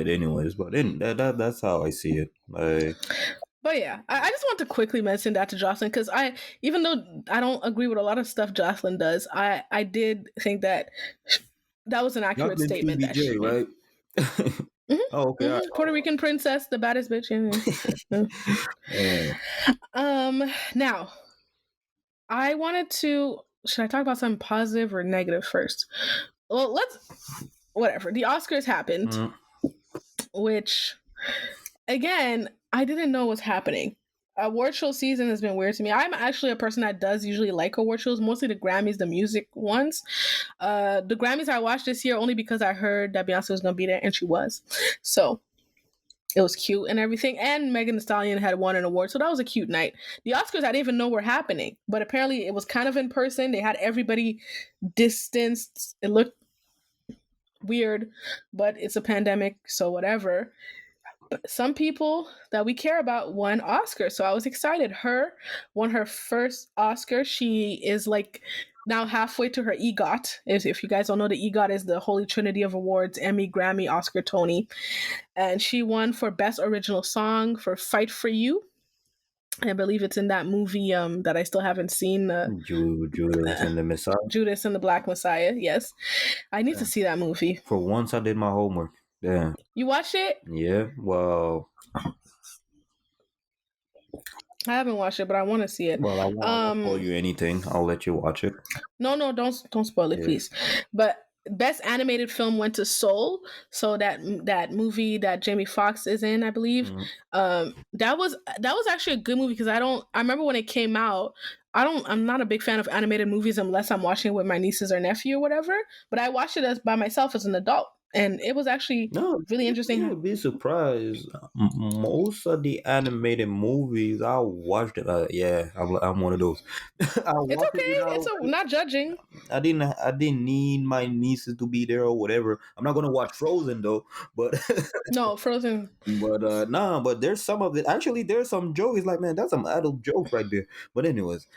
anyways? But that's how I see it. But yeah, I just want to quickly mention that to Jocelyn because even though I don't agree with a lot of stuff Jocelyn does, I did think that was an accurate statement. TBJ, right? Mm-hmm. Oh, okay. Mm-hmm. Puerto Rican princess, the baddest bitch. Yeah. Now, I wanted to. Should I talk about something positive or negative first? Well, whatever. The Oscars happened, which, again, I didn't know was happening. Award show season has been weird to me. I'm actually a person that does usually like award shows, mostly the Grammys, the music ones. The Grammys I watched this year only because I heard that Beyonce was going to be there, and she was. So it was cute and everything. And Megan Thee Stallion had won an award, so that was a cute night. The Oscars, I didn't even know were happening, but apparently it was kind of in person. They had everybody distanced. It looked weird, but it's a pandemic, so whatever. But some people that we care about won Oscars, so I was excited. Her won her first Oscar. She is like now halfway to her EGOT. If you guys don't know, the EGOT is the Holy Trinity of awards: Emmy, Grammy, Oscar, Tony. And she won for Best Original Song for Fight for You. I believe it's in that movie that I still haven't seen. Judas and the Messiah. Judas and the Black Messiah, yes. I need to see that movie. For once, I did my homework. Yeah. You watched it? Yeah, well... I haven't watched it, but I want to see it. Well, I won't spoil you anything. I'll let you watch it. No, don't spoil it, please. But Best Animated Film went to Soul. So that movie that Jamie Foxx is in, I believe. That was actually a good movie because I remember when it came out. I'm not a big fan of animated movies unless I'm watching it with my nieces or nephew or whatever. But I watched it by myself as an adult. And it was actually really interesting. You'd be surprised. Most of the animated movies I watched it. I'm one of those. It's okay. It's not judging. I didn't need my nieces to be there or whatever. I'm not gonna watch Frozen though. But no, Frozen. But but there's some of it. Actually, there's some jokes. It's like, man, that's some adult jokes right there. But anyways.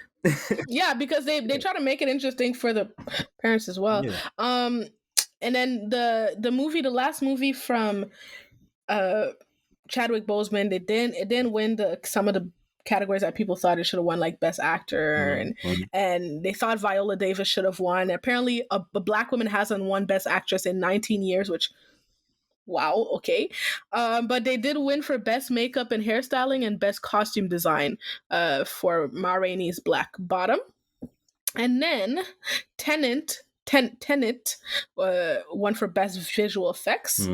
Yeah, because they try to make it interesting for the parents as well. Yeah. And then the last movie from Chadwick Boseman, it didn't win some of the categories that people thought it should have won, like Best Actor, and they thought Viola Davis should have won. Apparently, a Black woman hasn't won Best Actress in 19 years, which, wow, okay. But they did win for Best Makeup and Hairstyling and Best Costume Design for Ma Rainey's Black Bottom. And then Tenet won for best visual effects,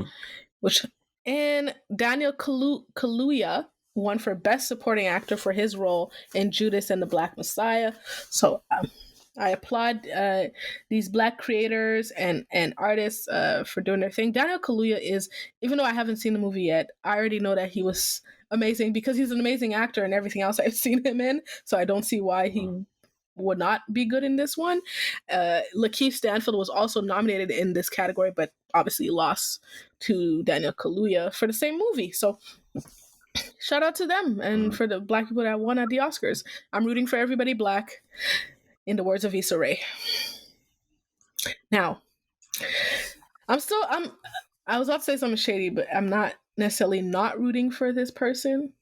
which and Daniel Kaluuya won for best supporting actor for his role in Judas and the Black Messiah. So I applaud these Black creators and artists for doing their thing. Daniel Kaluuya is, even though I haven't seen the movie yet, I already know that he was amazing because he's an amazing actor and everything else I've seen him in. So I don't see why he would not be good in this one. Lakeith Stanfield was also nominated in this category, but obviously lost to Daniel Kaluuya for the same movie. So shout out to them and for the Black people that won at the Oscars. I'm rooting for everybody Black, in the words of Issa Rae. Now, I was about to say something shady, but I'm not necessarily not rooting for this person.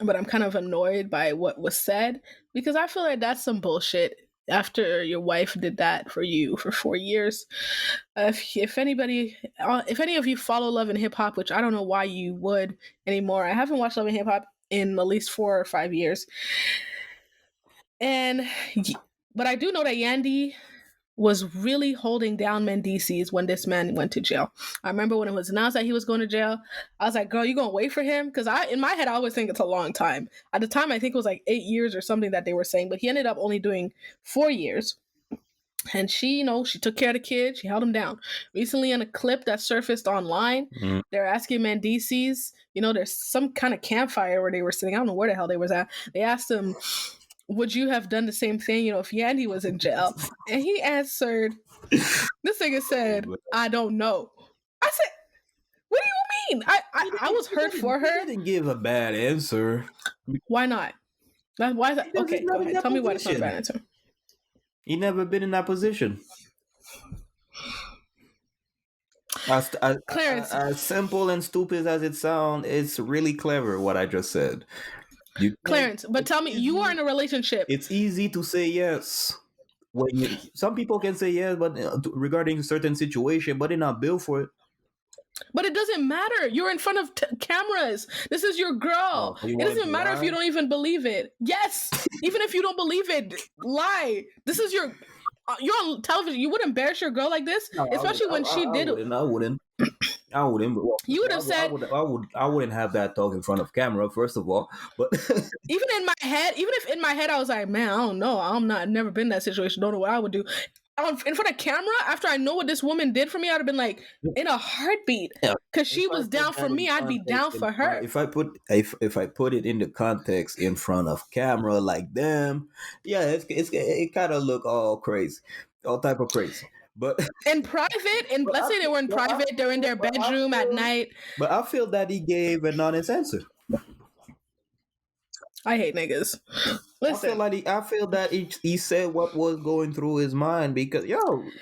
But I'm kind of annoyed by what was said because I feel like that's some bullshit. After your wife did that for you for 4 years, if any of you follow Love and Hip Hop, which I don't know why you would anymore, I haven't watched Love and Hip Hop in at least 4 or 5 years, but I do know that Yandy was really holding down Mendeecees when this man went to jail. I remember when it was announced that he was going to jail, I was like, girl, you gonna wait for him? Because in my head, I always think it's a long time. At the time, I think it was like 8 years or something that they were saying, but he ended up only doing 4 years. And she took care of the kid. She held him down. Recently, in a clip that surfaced online, they're asking Mendeecees, there's some kind of campfire where they were sitting. I don't know where the hell they was at. They asked him, would you have done the same thing, if Yandy was in jail? And he answered, this nigga said, I don't know. I said, what do you mean? I was hurt for her. He didn't give a bad answer. Why not? Why is that? Okay, go ahead. Tell me why it's not a bad answer. He never been in that position. Clarence. As simple and stupid as it sounds, it's really clever what I just said. Clarence, but tell me, you are in a relationship. It's easy to say yes. Some people can say yes, but regarding a certain situation, but they're not built for it. But it doesn't matter. You're in front of cameras. This is your girl. It doesn't matter if you don't even believe it. Yes, even if you don't believe it, lie. This is you're on television. You wouldn't embarrass your girl like this, especially when she did it. I wouldn't. You would have said. I wouldn't have that talk in front of camera. First of all, but even if in my head I was like, man, I don't know. Never been in that situation. Don't know what I would do. In front of camera, after I know what this woman did for me, I'd have been like, in a heartbeat, because she was down for me. I'd be down for her. If I put it in the context in front of camera, like them, yeah, it kind of look all crazy, all type of crazy. But in private, let's say they were in private, they're in their bedroom at night. But I feel that he gave an honest answer. I hate niggas. Listen. I feel that he said what was going through his mind because,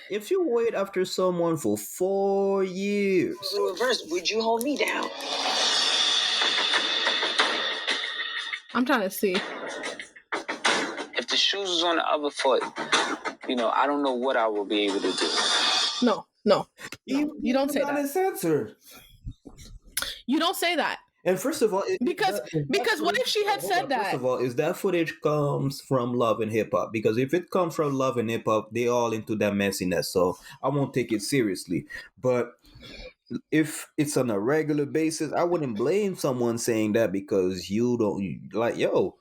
if you wait after someone for 4 years. Reverse, would you hold me down? I'm trying to see. If the shoes was on the other foot, I don't know what I will be able to do. No. You don't say that. Honest answer. You don't say that. And first of all, because what if she had said that? First of all, is that footage comes from Love and Hip Hop? Because if it comes from Love and Hip Hop, they all into that messiness. So I won't take it seriously. But if it's on a regular basis, I wouldn't blame someone saying that because you don't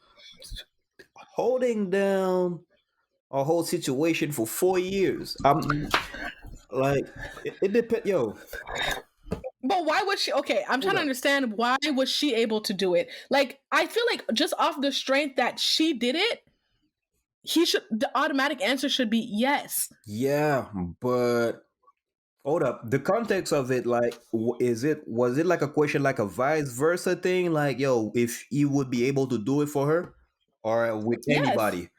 holding down a whole situation for 4 years. It depends, But why was she? Okay, I'm trying to understand why was she able to do it? Like, I feel like just off the strength that she did it, the automatic answer should be yes. Yeah, but hold up. The context of it, was it like a question, like a vice versa thing? Like, if you would be able to do it for her or with anybody?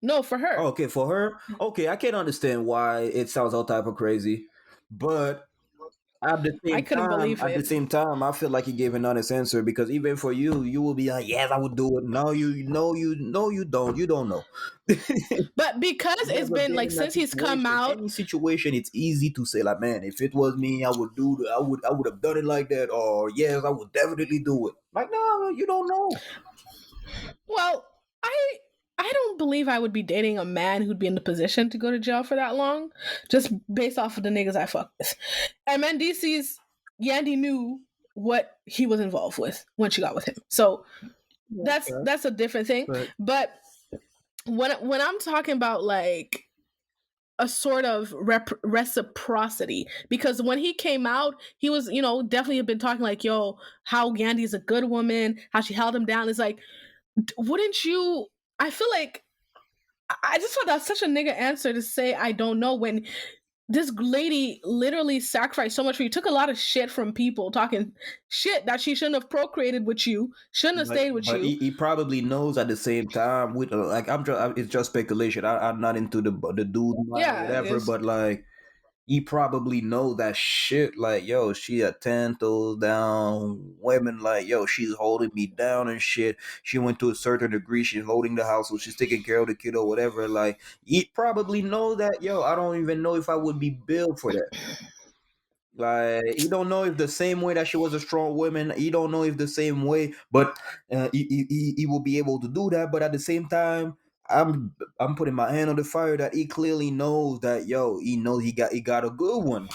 No, for her. Okay, for her. Okay, I can understand why it sounds all type of crazy, but at the same time, I feel like he gave an honest answer because even for you, you will be like, yes, I would do it. No, you don't. You don't know. But because it's been like since he's come out, any situation, it's easy to say like, man, if it was me, I would have done it like that, or yes, I would definitely do it. Like, no, you don't know. Well, I don't believe I would be dating a man who'd be in the position to go to jail for that long, just based off of the niggas I fuck with. And Mendeecees, Yandy knew what he was involved with when she got with him. So that's a different thing. But when I'm talking about like a sort of reciprocity, because when he came out, he was, definitely have been talking like, yo, how Yandy's a good woman, how she held him down. It's like, wouldn't you? I feel like I just thought that's such a nigga answer to say I don't know when this lady literally sacrificed so much for you. Took a lot of shit from people talking shit that she shouldn't have procreated with you, shouldn't have stayed with But you. he probably knows at the same time. With like, it's just speculation. I'm not into the dude mind or whatever. But like, he probably know that shit. Like, yo, she a 10 toes down women. Like, yo, she's holding me down and shit. She went to a certain degree. She's holding the house, so she's taking care of the kid or whatever. Like, he probably know that. Yo, I don't even know if I would be built for that. Like, he don't know if the same way that she was a strong woman, he don't know if the same way, but he will be able to do that. But at the same time, I'm putting my hand on the fire that he clearly knows that, yo, he knows he got a good one.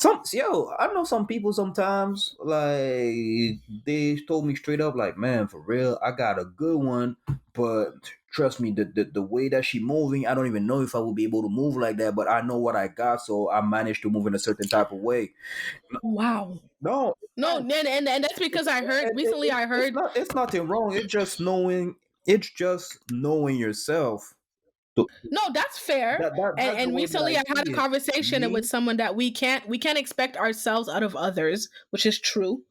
I know some people sometimes, like, they told me straight up, like, man, for real, I got a good one, but trust me, the way that she moving, I don't even know if I will be able to move like that, but I know what I got, so I managed to move in a certain type of way. Wow. No, and that's because I heard recently. I heard it's nothing wrong. It's just knowing yourself. No, that's fair. That's And recently I had a conversation with someone that we can't expect ourselves out of others, which is true.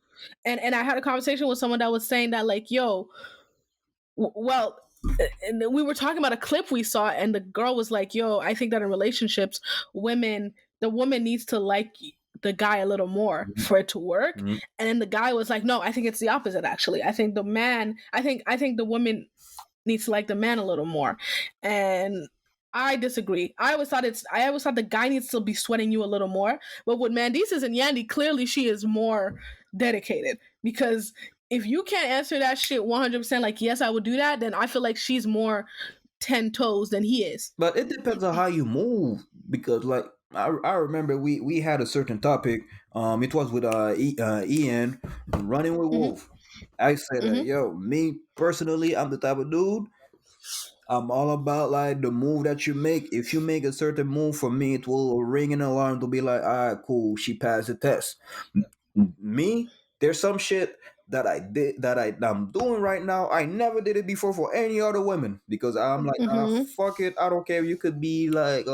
And I had a conversation with someone that was saying that, like, yo, well, and we were talking about a clip we saw, and the girl was like, yo, I think that in relationships, the woman needs to like the guy a little more for it to work. And then the guy was like, no, I think it's the opposite, actually. I think I think the woman needs to like the man a little more. And I disagree. I always thought the guy needs to be sweating you a little more. But with Mendeecees and Yandy, clearly she is more dedicated, because if you can't answer that shit 100%, like, yes, I would do that, then I feel like she's more 10 toes than he is. But it depends on how you move, because, like, I remember we had a certain topic. It was with Ian, running with Wolf. I said, yo, me personally, I'm the type of dude. I'm all about, like, the move that you make. If you make a certain move, for me, it will ring an alarm to be like, all right, cool, she passed the test. Me, there's some shit that I'm doing right now. I never did it before for any other women, because I'm like, fuck it, I don't care. You could be like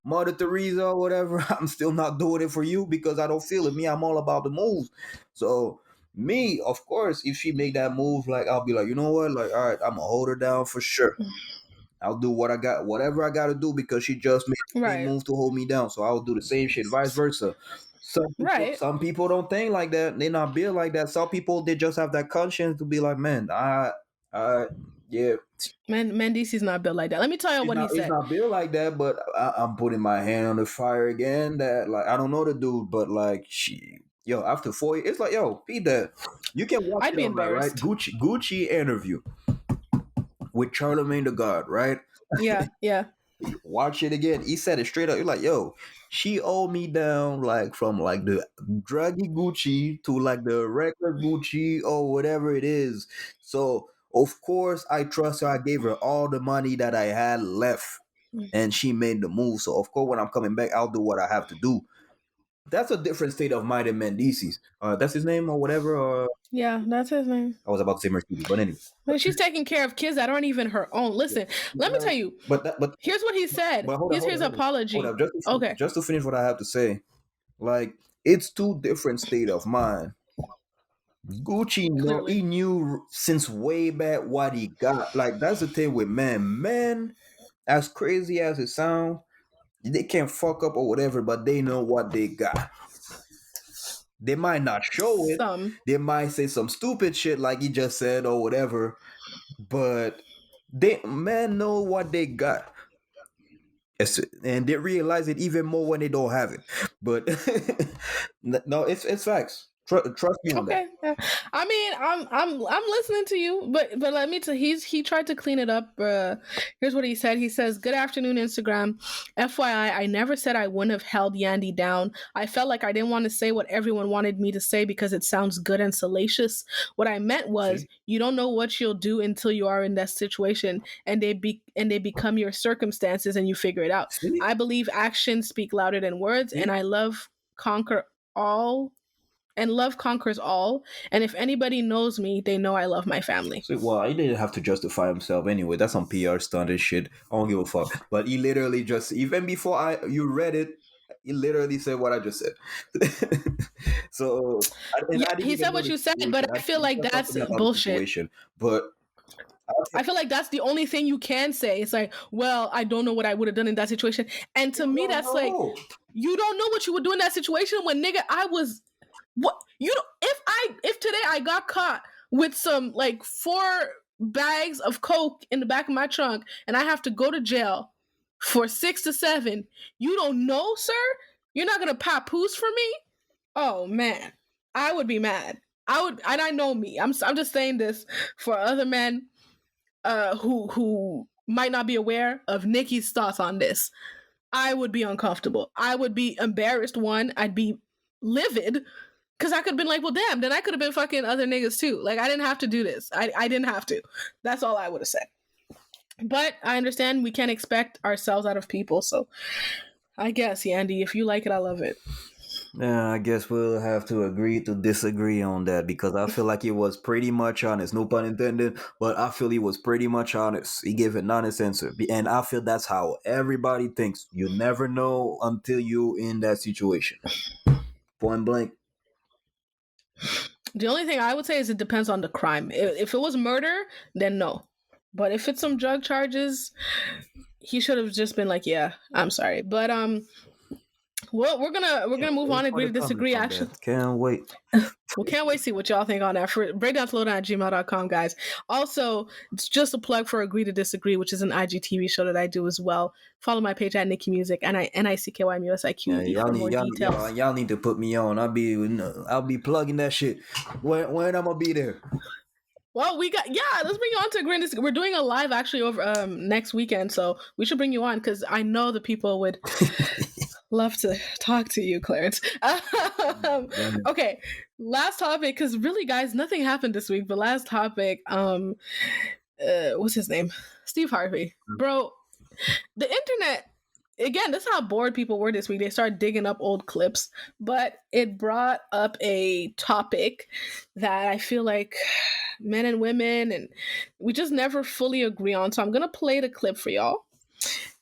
Mother Teresa or whatever. I'm still not doing it for you, because I don't feel it. Me, I'm all about the moves. So me, of course, if she make that move, like, I'll be like, you know what, like, all right, I'm gonna hold her down for sure. I'll do whatever I gotta do, because she just made a move to hold me down. So I'll do the same shit, vice versa. Some people don't think like that. They not built like that. Some people, they just have that conscience to be like, man, yeah. Mendeecees not built like that. Let me tell you what he said. He's not built like that, but I'm putting my hand on the fire again. That, like, I don't know the dude, but like, after 4 years, it's like, yo, be that. You can watch I'd be embarrassed. Right? Gucci interview with Charlemagne the God, right? Yeah. Watch it again. He said it straight up. You're like, yo, she owed me down, like, from like the druggy Gucci to like the regular Gucci or whatever it is. So of course I trust her. I gave her all the money that I had left, and she made the move. So of course, when I'm coming back, I'll do what I have to do. That's a different state of mind than Mendeecees. That's his name or whatever. Yeah, that's his name. I was about to say Mercedes, but anyway. But she's taking care of kids that aren't even her own. Listen, let me tell you. But here's what he said. Here's his apology. Just to finish what I have to say, like, it's two different state of mind. Gucci, he knew since way back what he got. Like, that's the thing with men. Men, as crazy as it sounds, they can fuck up or whatever, but they know what they got. They might not show it. They might say some stupid shit like he just said or whatever, but men know what they got. And they realize it even more when they don't have it. But no, it's facts. Trust me on that. Okay. Yeah. I mean, I'm listening to you, but let me tell he tried to clean it up. Here's what he said. He says, "Good afternoon, Instagram. FYI, I never said I wouldn't have held Yandy down. I felt like I didn't want to say what everyone wanted me to say because it sounds good and salacious. What I meant was, you don't know what you'll do until you are in that situation, and they become your circumstances, and you figure it out. See? I believe actions speak louder than words, and I love conquer all." And love conquers all. And if anybody knows me, they know I love my family. So, well, he didn't have to justify himself anyway. That's some PR stunt and shit. I don't give a fuck. But he literally just, even before you read it, he literally said what I just said. So, he said what you said, but I feel like that's bullshit. But I feel like that's the only thing you can say. It's like, well, I don't know what I would have done in that situation. And to me, that's like, you don't know what you would do in that situation when, nigga, I was... What you know? If today I got caught with some like 4 bags of coke in the back of my trunk and I have to go to jail for 6 to 7, you don't know, sir? You're not gonna papoose for me? Oh man, I would be mad. I would, and I know me. I'm just saying this for other men who might not be aware of Nicky's thoughts on this. I would be uncomfortable. I would be embarrassed. One, I'd be livid. Because I could have been like, well, damn, then I could have been fucking other niggas too. Like, I didn't have to do this. I didn't have to. That's all I would have said. But I understand we can't expect ourselves out of people. So I guess, Yandy, if you like it, I love it. Yeah, I guess we'll have to agree to disagree on that because I feel like he was pretty much honest. No pun intended, but I feel he was pretty much honest. He gave an honest answer. And I feel that's how everybody thinks. You never know until you're in that situation. Point blank. The only thing I would say is it depends on the crime. If it was murder, then no. But if it's some drug charges, he should have just been like, "Yeah, I'm sorry." But well, we're gonna move on. Agree to disagree. Actually, can't wait. We can't wait to see what y'all think on that. For breakdownslowdown@gmail.com, guys. Also, it's just a plug for Agree to Disagree, which is an IGTV show that I do as well. Follow my page at Nicky Music and NICKYMUSIQ for more details. Y'all need to put me on. I'll be plugging that shit. When I'm gonna be there. Well, let's bring you on to Agree to Disagree. We're doing a live actually over next weekend, so we should bring you on because I know the people would love to talk to you, Clarence. Okay, last topic, because really, guys, nothing happened this week. But last topic, what's his name? Steve Harvey. Bro, the internet, again, that's how bored people were this week. They started digging up old clips, but it brought up a topic that I feel like men and women, and we just never fully agree on. So I'm going to play the clip for y'all.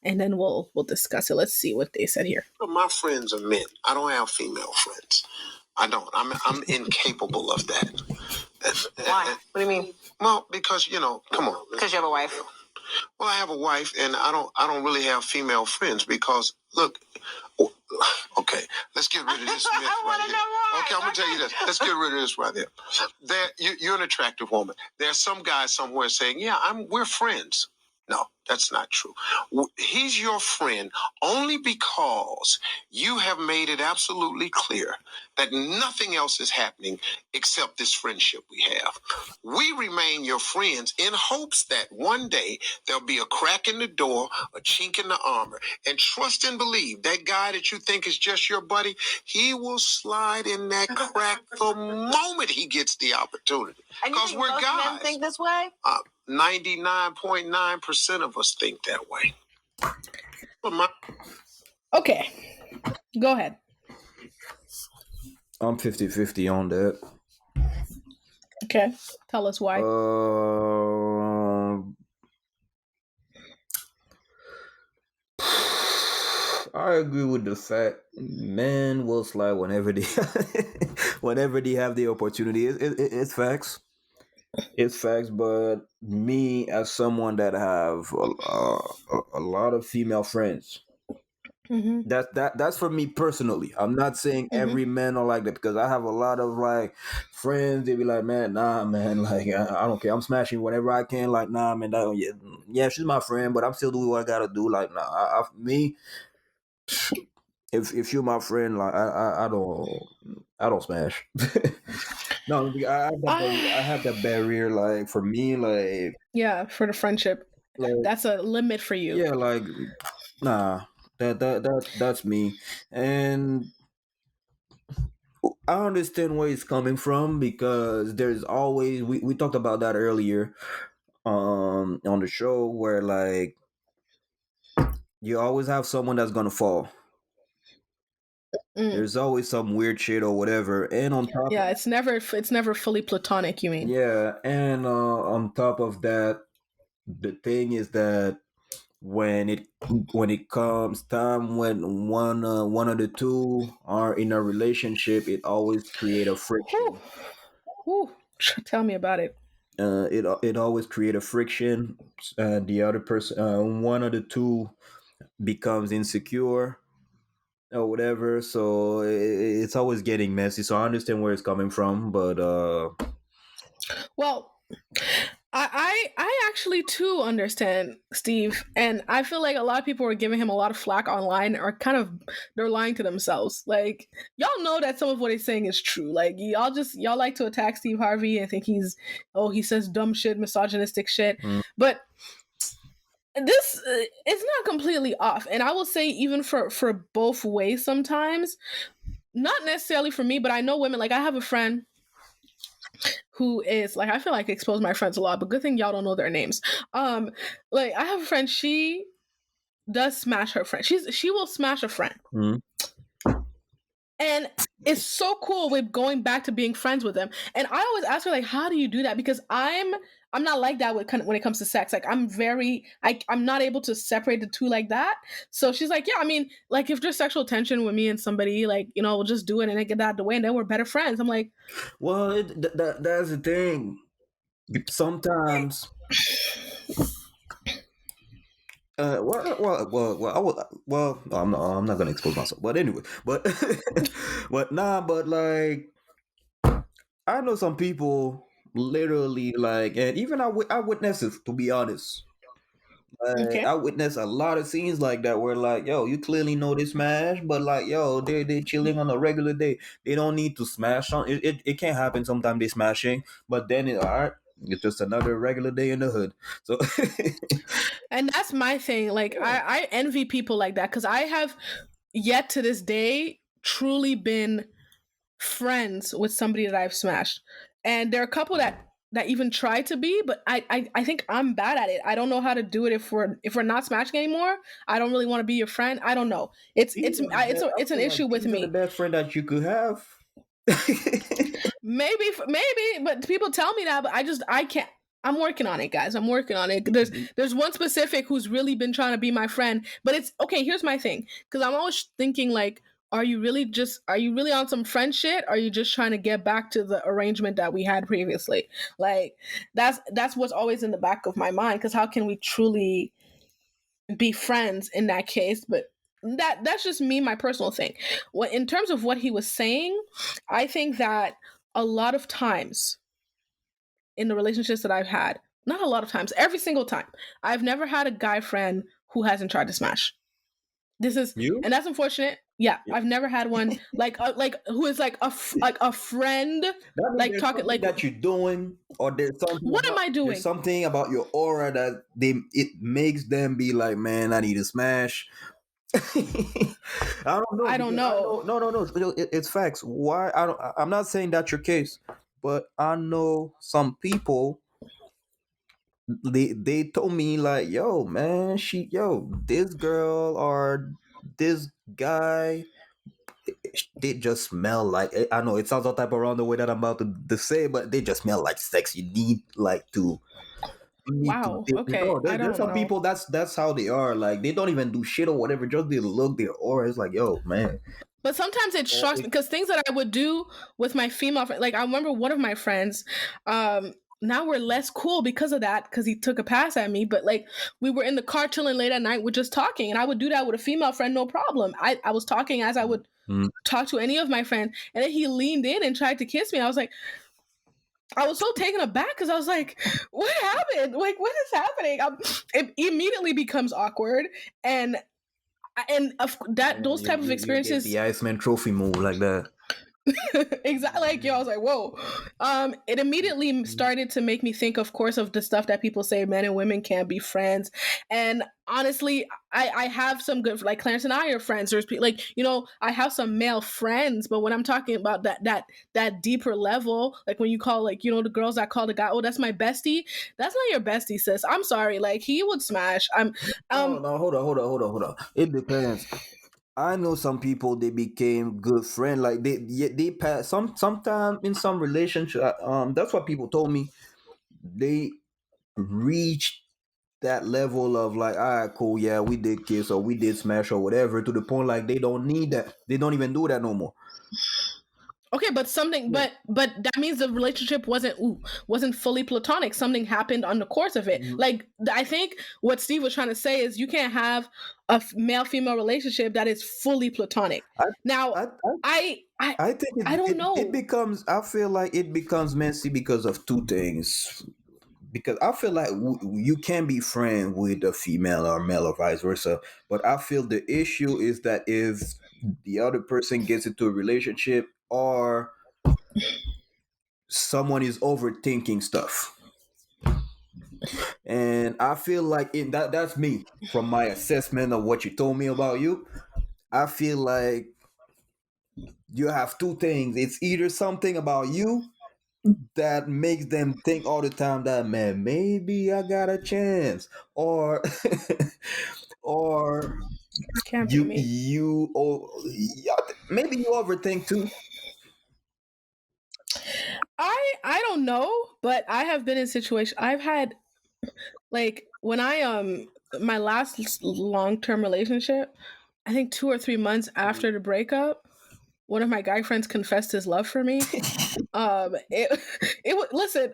And then we'll discuss it. Let's see what they said here. My friends are men. I don't have female friends. I don't. I'm incapable of that. Why? What do you mean? Well, because come on. Because you have a wife. Well, I have a wife, and I don't really have female friends because look. Okay, let's get rid of this myth right here. Okay, I'm gonna tell you this. Let's get rid of this right here. You're an attractive woman. There's some guy somewhere saying, "Yeah, we're friends." No, that's not true. He's your friend only because you have made it absolutely clear that nothing else is happening except this friendship we have. We remain your friends in hopes that one day there'll be a crack in the door, a chink in the armor, and trust and believe that guy that you think is just your buddy, he will slide in that crack the moment he gets the opportunity. Because we're guys. Men think this way? 99.9% of us think that way. Okay, go ahead. I'm 50-50 on that. Okay, tell us why. I agree with the fact men will slide whenever they have the opportunity. It's facts. It's facts, but me as someone that have a lot of female friends, that's for me personally. I'm not saying every man are like that because I have a lot of like friends. They be like, man, nah, man, like I don't care. I'm smashing whenever I can. Like, nah, man, yeah, she's my friend, but I'm still doing what I gotta do. Like, nah, me. If you're my friend, like I don't. I don't smash. No, I have that barrier. Like for me, Yeah, for the friendship, like that's a limit for you. yeah, like nah. That's me, and I understand where it's coming from because there's always we talked about that earlier on the show where like you always have someone that's gonna fall. Mm. There's always some weird shit or whatever, and on top, Yeah, it's never fully platonic. You mean? yeah, and on top of that, the thing is that when it comes time when one of the two are in a relationship, it always create a friction. Whew. Tell me about it. It always create a friction. The other person, one of the two, becomes insecure or whatever. So it's always getting messy. So I understand where it's coming from, but Well, I actually too understand Steve, and I feel like a lot of people are giving him a lot of flack online, or they're lying to themselves. Like y'all know that some of what he's saying is true. Like y'all like to attack Steve Harvey and think he says dumb shit, misogynistic shit, but this it's not completely off. And I will say even for both ways sometimes, not necessarily for me, but I know women. Like I have a friend who is like, I feel like I expose my friends a lot, but good thing y'all don't know their names. Like I have a friend, she does smash her friend. She will smash a friend. And it's so cool with going back to being friends with them. And I always ask her, like, how do you do that? Because I'm not like that when it comes to sex. Like I'm not able to separate the two like that. So she's like, yeah, I mean, like if there's sexual tension with me and somebody, like, you know, we'll just do it and then get that out of the way and then we're better friends. I'm like, well, that's the thing. Sometimes I'm not gonna expose myself, but anyway, but but like I know some people literally like, and even I witness it, to be honest. okay. I witnessed a lot of scenes like that where like, yo, you clearly know they smash, but like, yo, they chilling on a regular day. They don't need to smash on it can't happen sometimes they smashing, but then all right, it's just another regular day in the hood. So and that's my thing. Like I envy people like that because I have yet to this day truly been friends with somebody that I've smashed. And there are a couple that even try to be, but I think I'm bad at it. I don't know how to do it if we're not smashing anymore. I don't really want to be your friend. I don't know. It's an issue with me. The best friend that you could have. maybe, but people tell me that, but I can't. I'm working on it, guys. I'm working on it. There's one specific who's really been trying to be my friend, but it's okay. Here's my thing, because I'm always thinking like, are you really on some friend shit? Or are you just trying to get back to the arrangement that we had previously? Like that's what's always in the back of my mind. Because how can we truly be friends in that case? But that's just me, my personal thing. In terms of what he was saying, I think that a lot of times in the relationships that I've had, not a lot of times, every single time, I've never had a guy friend who hasn't tried to smash. This is you, and that's unfortunate. Yeah, I've never had one like who is like a friend, like talking like that you're doing, or there's something. What am I doing? There's something about your aura that it makes them be like, man, I need to smash. I don't know. I don't know. No. It's facts. Why? I'm not saying that's your case, but I know some people. They told me like, yo, man, this girl or this guy, they just smell like, I know it sounds all type around the way that I'm about to say, but they just smell like sex. You need like to. Wow. Okay. There's some people that's how they are. Like they don't even do shit or whatever. Just they look, their aura is like, yo, man. But sometimes it shocks me because things that I would do with my female friend, like I remember one of my friends, now we're less cool because of that, because he took a pass at me. But like we were in the car chilling late at night, we're just talking, and I would do that with a female friend, no problem. I was talking as I would talk to any of my friends, and then he leaned in and tried to kiss me. I was like, I was so taken aback because I was like, what happened? Like, what is happening? It immediately becomes awkward, and those type of experiences. The Iceman trophy move like that. Exactly. Like, yo, I was like, whoa. It immediately started to make me think, of course, of the stuff that people say men and women can't be friends. And honestly, I have some good, like Clarence and I are friends. There's like, I have some male friends, but when I'm talking about that deeper level, like when you call, like, the girls that call the guy, oh, that's my bestie. That's not your bestie, sis. I'm sorry. Like, he would smash. No, hold on. It depends. I know some people, they became good friends. Like they pass sometime in some relationship. That's what people told me. They reached that level of like, all right, cool, yeah, we did kiss or we did smash or whatever, to the point like they don't need that. They don't even do that no more. Okay, but but that means the relationship wasn't fully platonic. Something happened on the course of it. Like, I think what Steve was trying to say is you can't have a male-female relationship that is fully platonic. I think I don't know. It becomes. I feel like it becomes messy because of two things. Because I feel like you can be friends with a female or male or vice versa, but I feel the issue is that if the other person gets into a relationship or someone is overthinking stuff, and I feel like that's me from my assessment of what you told me about you. I feel like you have two things. It's either something about you that makes them think all the time that, man, maybe I got a chance, or or Can't be me. maybe you overthink too. I don't know, but I have been in situations. I've had, like, when my last long-term relationship, I think 2 or 3 months after the breakup, one of my guy friends confessed his love for me. Listen,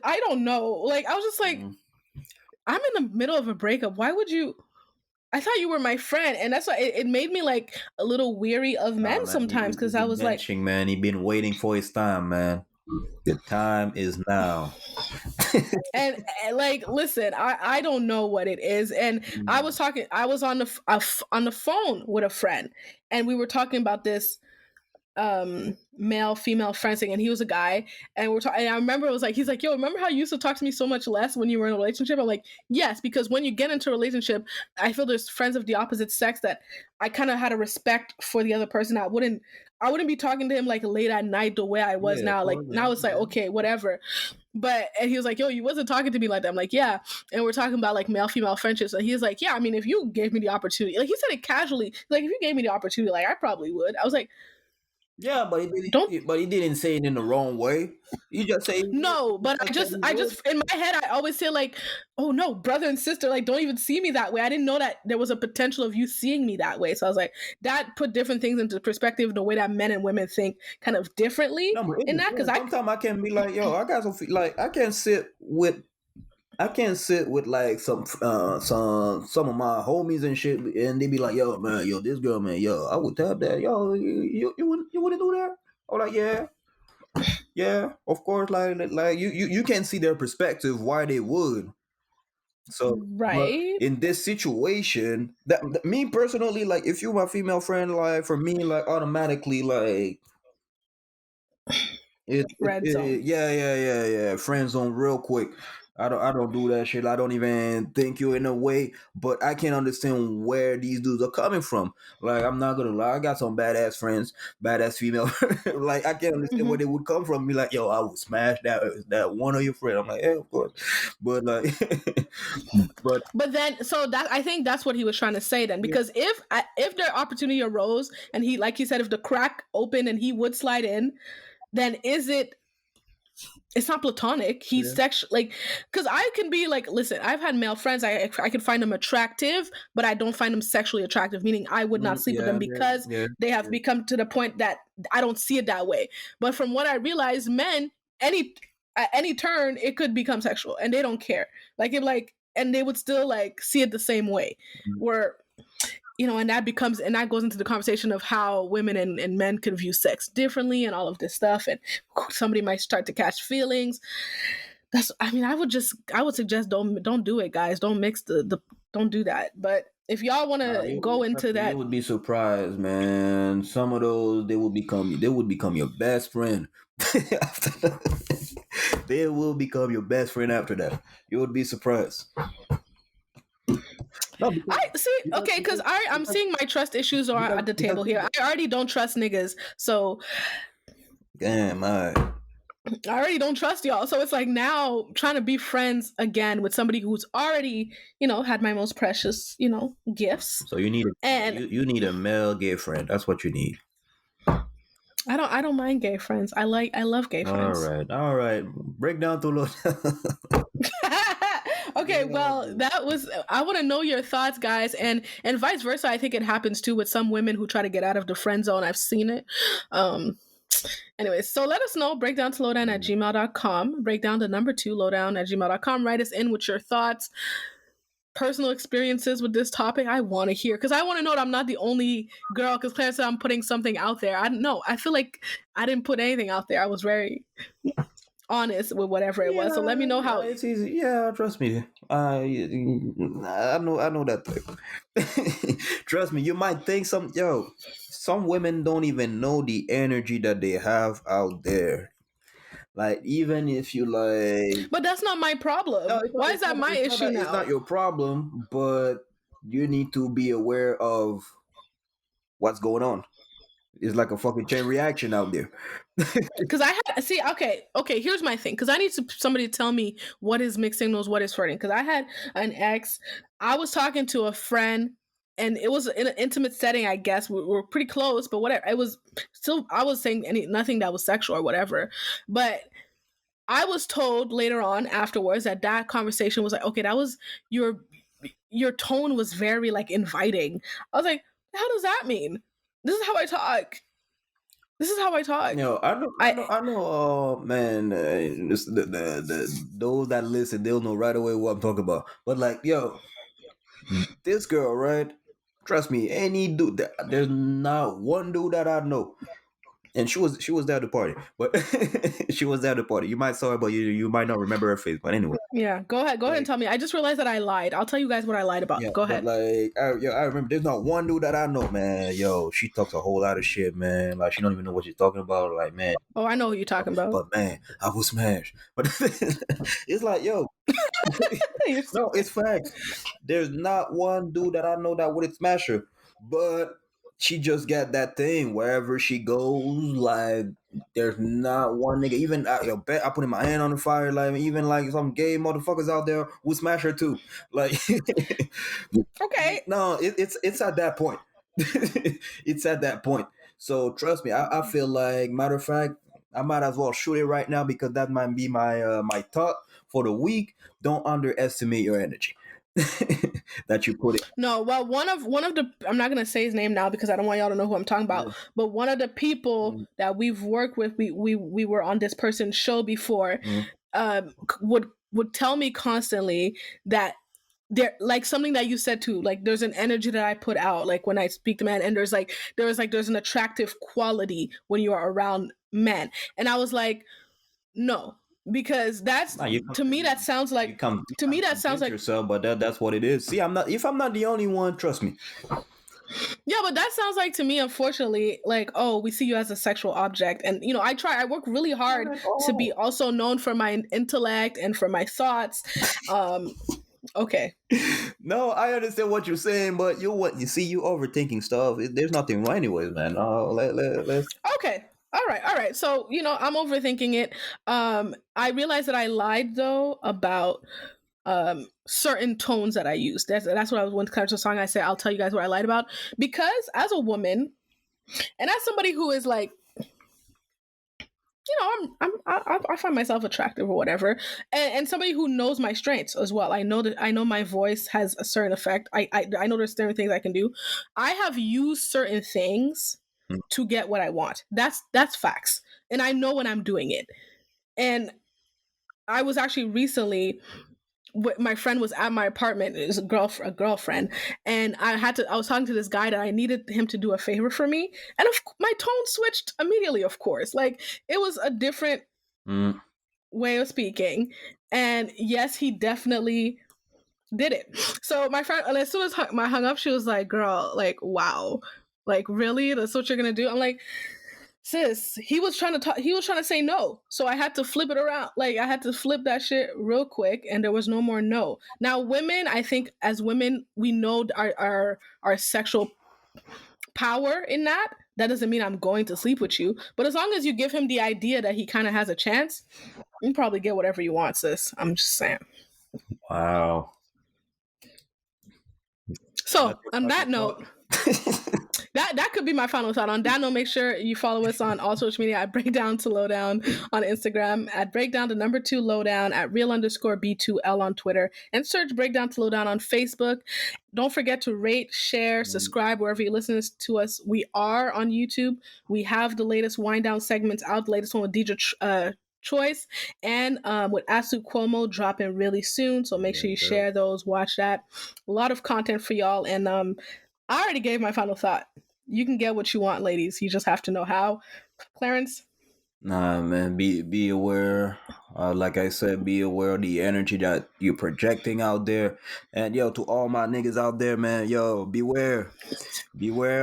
I don't know. Like, I was just like, I'm in the middle of a breakup. Why would you? I thought you were my friend, and that's why it made me like a little weary of men sometimes, because I was like, man, he been waiting for his time, man. The time is now. and like, listen, I don't know what it is, and I was on the phone with a friend, and we were talking about this male female friends thing, and he was a guy, and we're talking. I remember it was like, he's like, yo, remember how you used to talk to me so much less when you were in a relationship? I'm like, yes, because when you get into a relationship, I feel there's friends of the opposite sex that I kind of had a respect for the other person. I wouldn't be talking to him like late at night the way I was now. Like, now it's like, okay, whatever. And he was like, yo, you wasn't talking to me like that. I'm like, yeah. And we're talking about like male female friendships, and he's like, yeah, I mean, if you gave me the opportunity, like, he said it casually, like, if you gave me the opportunity, like, I probably would. I was like, yeah, but he didn't say it in the wrong way. You just say no, but I just in my head I always say like, oh no, brother and sister, like, don't even see me that way. I didn't know that there was a potential of you seeing me that way. So I was like, that put different things into perspective in the way that men and women think kind of differently in that. Because sometimes I can be like, yo, I got some like I can't sit with like some of my homies and shit, and they be like, yo, man, yo, this girl, man, yo, I would tap that, yo, you wouldn't do that? I'm like, yeah, of course, like you can see their perspective why they would. So, right, in this situation, that me personally, like, if you're my female friend, like, for me, like, automatically, like, red zone. Yeah. Friend zone real quick. I don't do that shit. I don't even think you in a way, but I can't understand where these dudes are coming from. Like, I'm not gonna lie, I got some badass friends, badass female. Like, I can't understand where they would come from. Be like, yo, I would smash that one of your friend. I'm like, yeah, of course, but like, but then, so that, I think that's what he was trying to say then, because if their opportunity arose and he, like he said, if the crack opened and he would slide in, then it's not platonic. He's sexual, like, because I can be like, listen, I've had male friends. I could find them attractive, but I don't find them sexually attractive. Meaning, I would not sleep with them because they have become to the point that I don't see it that way. But from what I realize, men, at any turn, it could become sexual, and they don't care. Like, and they would still like see it the same way. Where, and that goes into the conversation of how women and men can view sex differently and all of this stuff. And somebody might start to catch feelings. I would suggest don't do it, guys. Don't mix don't do that. But if y'all want to go into that, you would be surprised, man. Some of those they would become your best friend. After that. They will become your best friend after that. You would be surprised. No, I see. Okay, because I'm seeing my trust issues are at the table here. I already don't trust niggas, so damn, I already don't trust y'all. So it's like now trying to be friends again with somebody who's already, had my most precious, gifts. So you need you need a male gay friend. That's what you need. I don't mind gay friends. I love gay friends. All right. Break down to low. Okay, well, I want to know your thoughts, guys, and vice versa. I think it happens too with some women who try to get out of the friend zone. I've seen it. Anyways, so let us know. breakdown2lowdown@gmail.com. Breakdown the number 2 lowdown@gmail.com. Write us in with your thoughts, personal experiences with this topic. I want to hear, because I want to know that I'm not the only girl, because Claire said I'm putting something out there. I don't know. I feel like I didn't put anything out there. I was very honest with whatever it was. So let me know how it's easy. Yeah, trust me. I know that thing. Trust me. You might think some women don't even know the energy that they have out there. Like, even if you like, but that's not my problem. No, why is that my issue now? It's not your problem, but you need to be aware of what's going on. It's like a fucking chain reaction out there. Because okay, here's my thing. Because I need somebody to tell me what is mixed signals, what is flirting. Because I had an ex. I was talking to a friend, and it was in an intimate setting, I guess. We were pretty close, but whatever. It was still, I was saying nothing that was sexual or whatever. But I was told later on afterwards that conversation was like, okay, that was your tone was very like inviting. I was like, how does that mean? This is how I talk. I know. Man, those that listen, they'll know right away what I'm talking about. But like, this girl, right? Trust me, any dude. There's not one dude that I know. And she was there at the party, but she was there at the party. You might saw her, but you might not remember her face. But anyway, yeah, go ahead and tell me. I just realized that I lied. I'll tell you guys what I lied about. Go ahead. Like, I remember there's not one dude that I know, man. She talks a whole lot of shit, man. Like, she don't even know what she's talking about. Like, man. Oh, I know who you're talking about. But man, I was smashed. But it's like, no, it's facts. There's not one dude that I know that would smash her, but she just got that thing wherever she goes. Like, there's not one nigga. Even I put my hand on the fire. Like, even like some gay motherfuckers out there would smash her too. Like, okay, no, it's at that point. It's at that point. So trust me, I feel like, matter of fact, I might as well shoot it right now, because that might be my my thought for the week. Don't underestimate your energy. That you put it. No, well, one of the, I'm not gonna say his name now because I don't want y'all to know who I'm talking about. But one of the people that we've worked with, we were on this person's show before, would tell me constantly that there, like something that you said too, like there's an energy that I put out, like when I speak to men, and there's an attractive quality when you are around men, and I was like, no. Because that's to me that sounds like yourself, but that's what it is. See, I'm not the only one, trust me. Yeah, but that sounds like to me, unfortunately, like, oh, we see you as a sexual object. And I work really hard to be also known for my intellect and for my thoughts. Okay. No, I understand what you're saying, but you overthinking stuff. There's nothing wrong anyways, man. Let's okay. All right. So, I'm overthinking it. I realized that I lied, though, about certain tones that I used. That's what I was, when it comes to a song, I said, I'll tell you guys what I lied about. Because as a woman, and as somebody who is like, I find myself attractive or whatever, and somebody who knows my strengths as well. I know my voice has a certain effect. I know there's certain things I can do. I have used certain things to get what I want. That's facts. And I know when I'm doing it. And I was actually recently, my friend was at my apartment. It was a girlfriend. And I was talking to this guy that I needed him to do a favor for me. And my tone switched immediately, of course. Like, it was a different way of speaking. And yes, he definitely did it. So my friend, and as soon as I hung up, she was like, "Girl, like, wow, like, really? That's what you're gonna do?" I'm like, "Sis, he was trying to talk. He was trying to say no, so I had to flip it around. Like, I had to flip that shit real quick, and there was no more no. Now, women, I think as women, we know our sexual power in that. That doesn't mean I'm going to sleep with you, but as long as you give him the idea that he kind of has a chance, you probably get whatever you want, sis. I'm just saying." Wow. So on that note, that could be my final thought. On that note, make sure you follow us on all social media at Breakdown to Lowdown on Instagram, at Breakdown to #2 Lowdown, at real_B2L on Twitter, and search Breakdown to Lowdown on Facebook. Don't forget to rate, share, subscribe wherever you listen to us. We are on YouTube. We have the latest wind down segments out. The latest one with DJ Choice and with Asu Cuomo dropping really soon. So make sure you share those, watch that. A lot of content for y'all. And I already gave my final thought. You can get what you want, ladies. You just have to know how. Clarence? Nah, man, be aware. Like I said, be aware of the energy that you're projecting out there. And yo, to all my niggas out there, man, yo, beware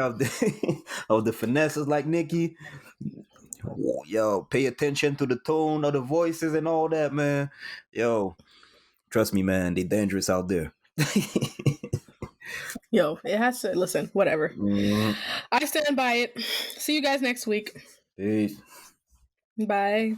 of the of the finesses like Nicky. Yo, pay attention to the tone of the voices and all that, man. Yo, trust me, man, they dangerous out there. Yo, it has to, listen, whatever. Mm-hmm. I stand by it. See you guys next week. Peace. Bye.